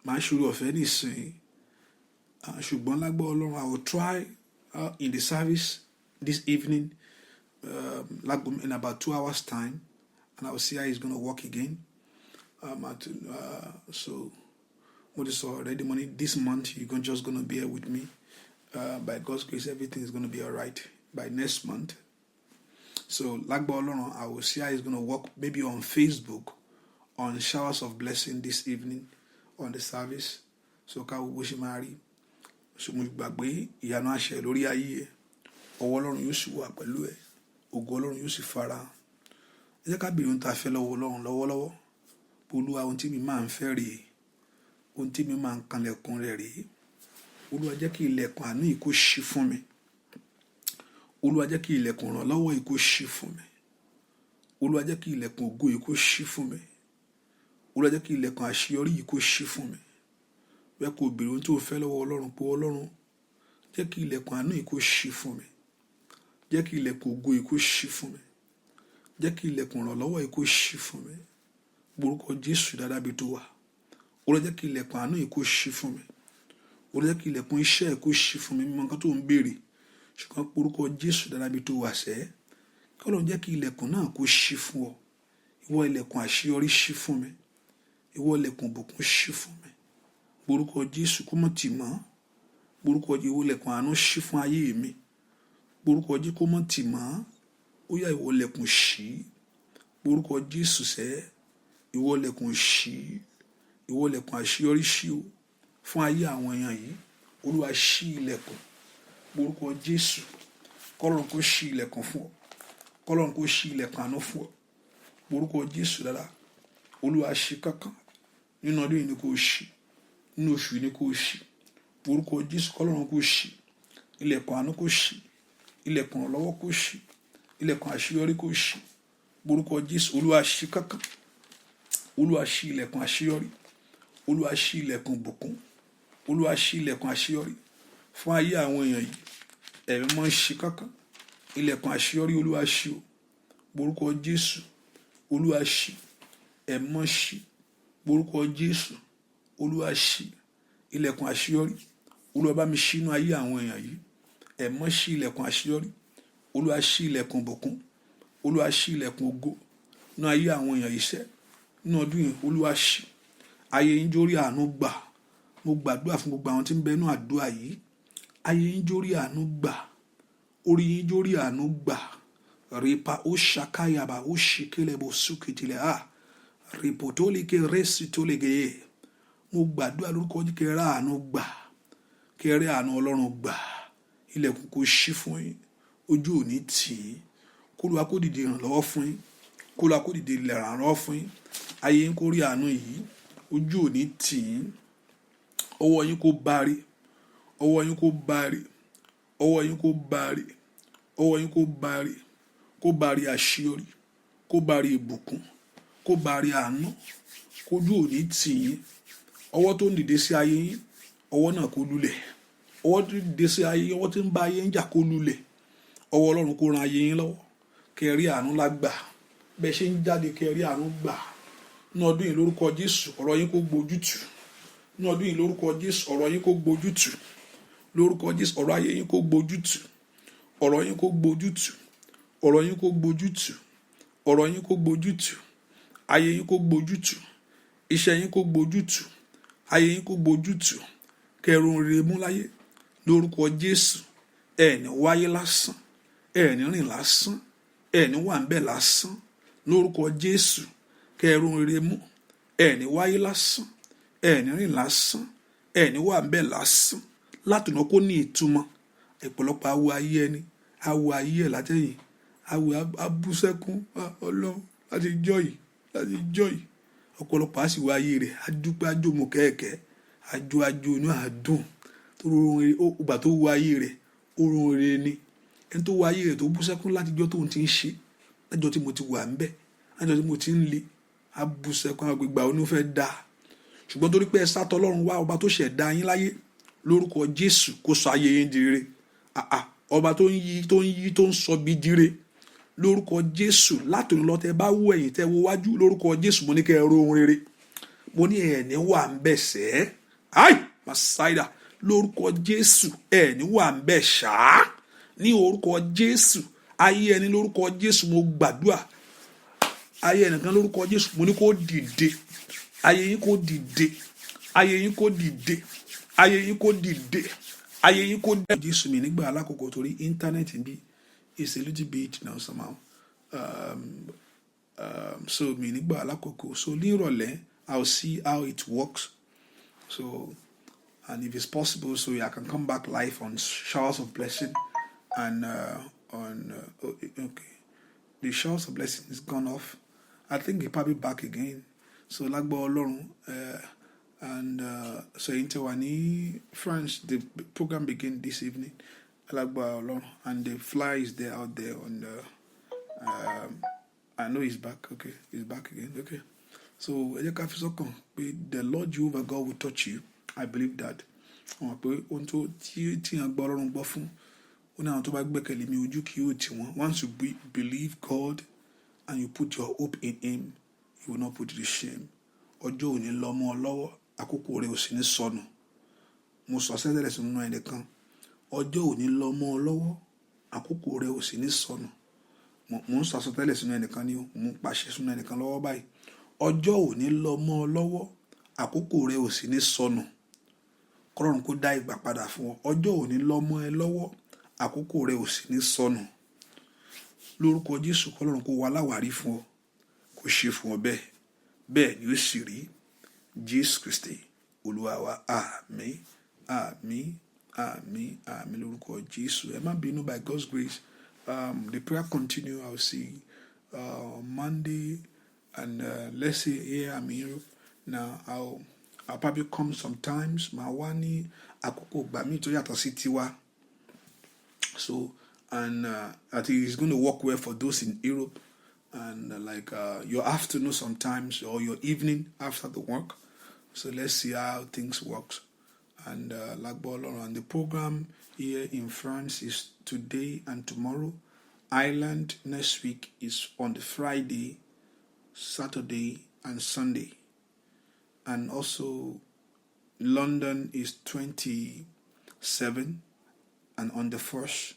máa ṣòro ọ̀fẹ́ nìsín. Ṣùgbọ́n lágbọ́ Ọlọ́run, I will try in the service this evening, in about 2 hours time, and I will see how it's going to work again. So what is already money this month? You're just going to be here with me. By God's grace, everything is going to be all right by next month. So, like Ọlọ́run, I will see how it's going to work maybe on Facebook, on Showers of Blessing this evening, on the service. So, ká wo bó ṣe máa rí. So, mo gbàgbé ìyanu àṣẹ lórí ayé. ọwọ́ Ọlọ́run yóò sì wà pẹ̀lú ẹ, ògo Ọlọ́run yóò sì farahàn. Ẹ jẹ́ ká béèrè ohun tá a fẹ́ lọ́wọ́ Ọlọ́run lọ́wọ́lọ́wọ́. Olúwa, ohun tí mi máa ń fẹ́ rèé, ohun tí mi máa ń kanlẹ̀kùn rẹ̀ rèé. Olúwa, jẹ́ kí ilẹ̀kùn àánú yìí kó ṣí fún mi. Olúwa, jẹ́ kí ilẹ̀kùn ìrànlọ́wọ́ yìí kó ṣí fún mi. Olúwa, jẹ́ kí ilẹ̀kùn ògo yìí kó ṣí fún mi. Olúwa, jẹ́ kí ilẹ̀kùn àṣeyọrí yìí kó ṣí fún mi. Bẹ́ẹ̀ kó béèrè ohun tí o fẹ́ lọ́wọ́ Ọlọ́run pé Ọlọ́run, jẹ́ kí ilẹ̀kùn àánú yìí kó ṣí fún mi. Jẹ́ kí ilẹ̀kùn ògo yìí kó ṣí fún mi. Jẹ́ kí ilẹ̀kùn ìrànlọ́wọ́ yìí kó ṣí fún mi. Orúkọ Jésù dáadáa bí tó wà. Olúwa, jẹ́ kí ilẹ̀kùn àánú yìí kó ṣí fún mi. Olúwa, jẹ́ kí ilẹ̀kùn iṣẹ́ yìí kó ṣí fún mi. Mímọ̀ nǹkan tó ń béèrè, ṣùgbọ́n orúkọ Jésù dáadáa bí tó wà sẹ́. Kí Ọlọ́run jẹ́ kí ilẹ̀kùn náà kó ṣí fún ọ. Ìwọ ilẹ̀kùn àṣeyọrí ṣí fún mi. Ìwọ ilẹ̀kùn ìbùkún ṣí fún mi. Orúkọ Jésù kó mọ̀ tì mọ́. Orúkọ Jésù, ìwọ ilẹ̀kùn àánú ṣí fún ayé mi. Orúkọ Jésù kó mọ̀ tì mọ́. Ó yá ìwọ ilẹ̀kùn ṣí. Orúkọ Jésù sẹ́. Ìwọ ilẹ̀kùn ṣí. Ìwọ ilẹ̀kùn àṣeyọrí ṣí o fún ayé àwọn èèyàn yìí. Olúwa, ṣí ilẹ̀kùn. Orúkọ Jésù, kọ́lọ́run kó ṣí ilẹ̀kùn fún ọ. Kọ́lọ́run kó ṣí ilẹ̀kùn àánú fún ọ. Orúkọ Jésù dáadáa. Olúwa, ṣí kankan nínú ọdún yìí ni kó ṣí. Nínú oṣù yìí ni kó ṣí. Orúkọ Jésù, kọ́lọ́run kó ṣí. Ilẹ̀kùn àánú kó ṣí. Ilẹ̀kùn ìrànlọ́wọ́ kó ṣí. Ilẹ̀kùn àṣeyọrí kó ṣí. Orúkọ Jésù, Olúwa, ṣí kankan. Olúwa, ṣí ilẹ̀kùn àṣeyọrí. Olúwa, ṣí ilẹ̀kùn ìbùkún. Olúwa, ṣí ilẹ̀kùn àṣeyọrí fún ayé àwọn èèyàn yìí. Ẹ̀mí mọ́ ṣí kankan. Ilẹ̀kùn àṣeyọrí Olúwa ṣí o. Orúkọ Jésù, Olúwa ṣí. Ẹ̀mí mọ́ ṣí. Orúkọ Jésù, Olúwa ṣí ilẹ̀kùn àṣeyọrí. Olúwa, bá mi ṣí inú ayé àwọn èèyàn yìí. Ẹ̀mí mọ́ ṣí ilẹ̀kùn àṣeyọrí. Olúwa, ṣí ilẹ̀kùn ìbùkún. Olúwa, ṣí ilẹ̀kùn ògo inú ayé àwọn èèyàn yìí sẹ́. Nínú ọdún yìí, Olúwa ṣí. Ayé yín jórí àánú gbà. Mo gbàdúrà fún gbogbo àwọn tí ń bẹ nínú àdúrà yìí. Ayé yín jórí àánú gbà. Orí yín jórí àánú gbà. Ripa ó ṣàkáyàbá ó ṣìkélé bó súkìtìlẹ̀ á. Ripo tó lè ké rẹ́sì tó lè gèyè. Mo gbàdúrà lórúkọ Jésù kẹ́ rá àánú gbà. Kẹ́ rí àánú Ọlọ́run gbà. Ilẹ̀kùn kó ṣí fún yín. Ojú ò ní tì í. K'Olúwa kó dìde ìrànlọ́wọ́ fún yín. K'Olúwa kó dìde ìrànlọ́wọ́ fún yín. Ayé yín kó rí àánú yìí. Ojú ò ní tì í. Ọwọ́ yín kó báre. Ọwọ́ yín kó báre. Ọwọ́ yín kó báre. Ọwọ́ yín kó báre. Kó báre àṣeyọrí. Kó báre ìbùkún. Kó báre àánú. Kójú ò ní tì í. Ọwọ́ tó ń dìde sí ayé yín, ọwọ́ náà kó lulẹ̀. Ọwọ́ tó ń dìde sí ayé yín, ọwọ́ tó ń bá ayé yín jà kó lulẹ̀. Ọwọ́ Ọlọ́run kó ran ayé yín lọ́wọ́. Kẹ́ rí àánú lágbà. Bẹ́ẹ̀ ṣe ń jáde, kẹ́ rí àánú gbà. Ní ọdún yìí lórúkọ Jésù, ọ̀rọ̀ yín kó gbójútù. Ní ọdún yìí lórúkọ Jésù, ọ̀rọ̀ yín kó gbójútù. Lórúkọ Jésù, ọ̀rọ̀ ayé yín kó gbójútù. Ọ̀rọ̀ yín kó gbójútù. Ọ̀rọ̀ yín kó gbójútù. Ọ̀rọ̀ yín kó gbójútù. Ayé yín kó gbójútù. Iṣẹ́ yín kó gbójútù. Ayé yín kó gbójútù. Kẹrùn rere mú láyé. Lórúkọ Jésù, ẹ ní wáyé lásán. Ẹ ní rìn lásán. Ẹ ní wà ń bẹ̀ lásán. Lórúkọ Jésù, kẹrùn rere mú. Ẹ ní wáyé lásán. Ẹ ní rìn lásán. Ẹ ní wà ń bẹ̀ lásán. Látùnà kó ní ìtumọ̀. Ọ̀pọ̀lọpọ̀ awo ayé ẹni. Awo ayé ẹ̀ látẹ̀yìn. Awo abúsẹ́kún Ọlọ́run láti jọ́ yìí. Láti jọ́ yìí. Ọ̀pọ̀lọpọ̀ á sì wá ayé rẹ̀. Adúpẹ́ ajómo kẹ̀kẹ́. Ajo inú àdùn. Ìgbà tó wá ayé rẹ̀. Orun rere ni. Ẹni tó wá ayé rẹ̀ tó búsẹ́kún láti jọ́ tóun ti ń ṣe. Lájọ́ tí mo ti wà ń bẹ̀. Lájọ́ tí mo ti ń le. Abúsẹ́kún àgbègbà onú fẹ́ dá. Ṣùgbọ́n torí pé ẹ sátọ̀ Ọlọ́run wá, ọba tó ṣẹ̀dá yín láyé. Lórúkọ Jésù kó sọ ayé yín di rere. Ọba tó ń yí tó ń sọ bí di rere. Lórúkọ Jésù, látòun lọ tẹ bá wò ẹ̀yìn tẹ wo wájú. Lórúkọ Jésù, mo ní kẹ́ ẹ ro ohun rere. Mo ní ẹ̀ ní wà ń bẹ̀ sẹ́. Masaida. Lórúkọ Jésù, ẹ̀ ní wà ń bẹ̀ ṣá. Ní orúkọ Jésù, ayé ẹni lórúkọ Jésù mo gbàdúrà. Ayé ẹnìkan lórúkọ Jésù mo ní kó dìde. Ayé yín kó dìde. Ayé yín kó dìde. Ayé yín kó dìde. Ayé yín kó dìde. Jésù mi nígbà alákòókò torí íńtánẹ́ẹ̀tì bí is a little bit now somehow. So mi nígbà alákòókò. So ní ìrọ̀lẹ́, I'll see how it works. So, and if it's possible, so I can come back live on Showers of Blessing and okay, the showers of blessing is gone off. I think he probably back again. So lágbára Ọlọ́run, and so in Tewani, France, the program begin this evening. Lágbára Ọlọ́run, and the flyer is there out there on the. I know he's back. Okay, he's back again. Okay, so the Lord Jehovah God will touch you. I believe that. Once you believe God and you put your hope in Him, He will not put you to shame. Ọjọ́ òní lọ mọ́ ọ lọ́wọ́, àkókò rẹ ò sì ní sọnù. Mo sọ sẹ́tẹ̀lẹ̀ sínú ẹnìkan. Ọjọ́ òní lọ mọ́ ọ lọ́wọ́, àkókò rẹ ò sì ní sọnù. Mo ń sọ sẹ́tẹ̀lẹ̀ sínú ẹnìkan ni o, mo ń pàṣẹ sínú ẹnìkan lọ́wọ́ báyìí. Ọjọ́ òní lọ mọ́ ọ lọ́wọ́, àkókò rẹ ò sì ní sọnù. Kọ́lọ́run kó dá ìgbà padà fún ọ. Ọjọ́ òní lọ mọ́ ẹ lọ́wọ́, àkókò rẹ ò sì ní sọnù. Lórúkọ Jésù, Kọ́lọ́run kó wá láwàárí fún ọ, kó ṣe fún ọ bẹ́ẹ̀. Bẹ́ẹ̀ ni ó sì rí. Jésù Kristi Olúwa wa. Àmín, àmín, àmín, àmín lórúkọ Jésù. Ẹ má bínú, by God's grace. The prayer continue. I'll see Monday, and let's say here I'm in Europe now. I'll probably come sometimes. Mawani akoko gbami to yato sí tiwa. So, and I think it's going to work well for those in Europe, and your afternoon sometimes, or your evening after the work. So let's see how things works. And and the program here in France is today and tomorrow. Ireland next week is on the Friday, Saturday, and Sunday. And also London is 27, and on the 1st,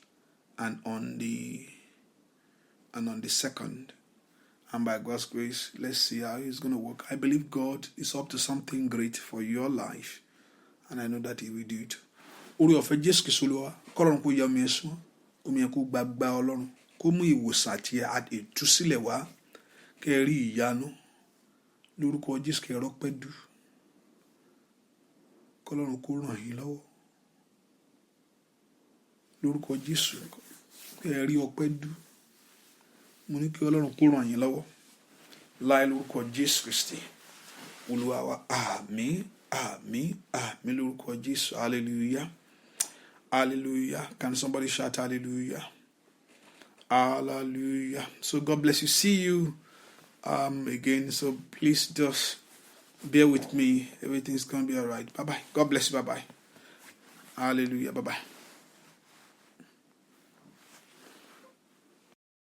and on the 2nd. And by God's grace, let's see how it's going to work. I believe God is up to something great for your life, and I know that He will do it. Orí ọ̀fẹ́ Jésù Kristi Olúwa, kọ́lọ́run kó yá omi ẹ̀sùn, omi ẹ̀ kó gbàgbà Ọlọ́run, kó mú ìwòsàn àti ìtúsílẹ̀ wá, kẹ́ ẹ rí ìyanu. Lórúkọ Jésù, kẹ́ ẹ rọ́pẹ́ dù. Kọ́lọ́run kó ràn yín lọ́wọ́. Lórúkọ Jésù, kẹ́ ẹ rí ọpẹ́ dù. Mo ní kí Ọlọ́run kó ràn yín lọ́wọ́. Láì lórúkọ Jésù Kristi Olúwa wa. Àmín, àmín, àmín lórúkọ Jésù. Hallelujah. Hallelujah. Can somebody shout hallelujah? Hallelujah. So God bless you. See you again. So please just bear with me. Everything's going to be all right. Bye-bye. God bless you. Bye-bye. Hallelujah. Bye-bye.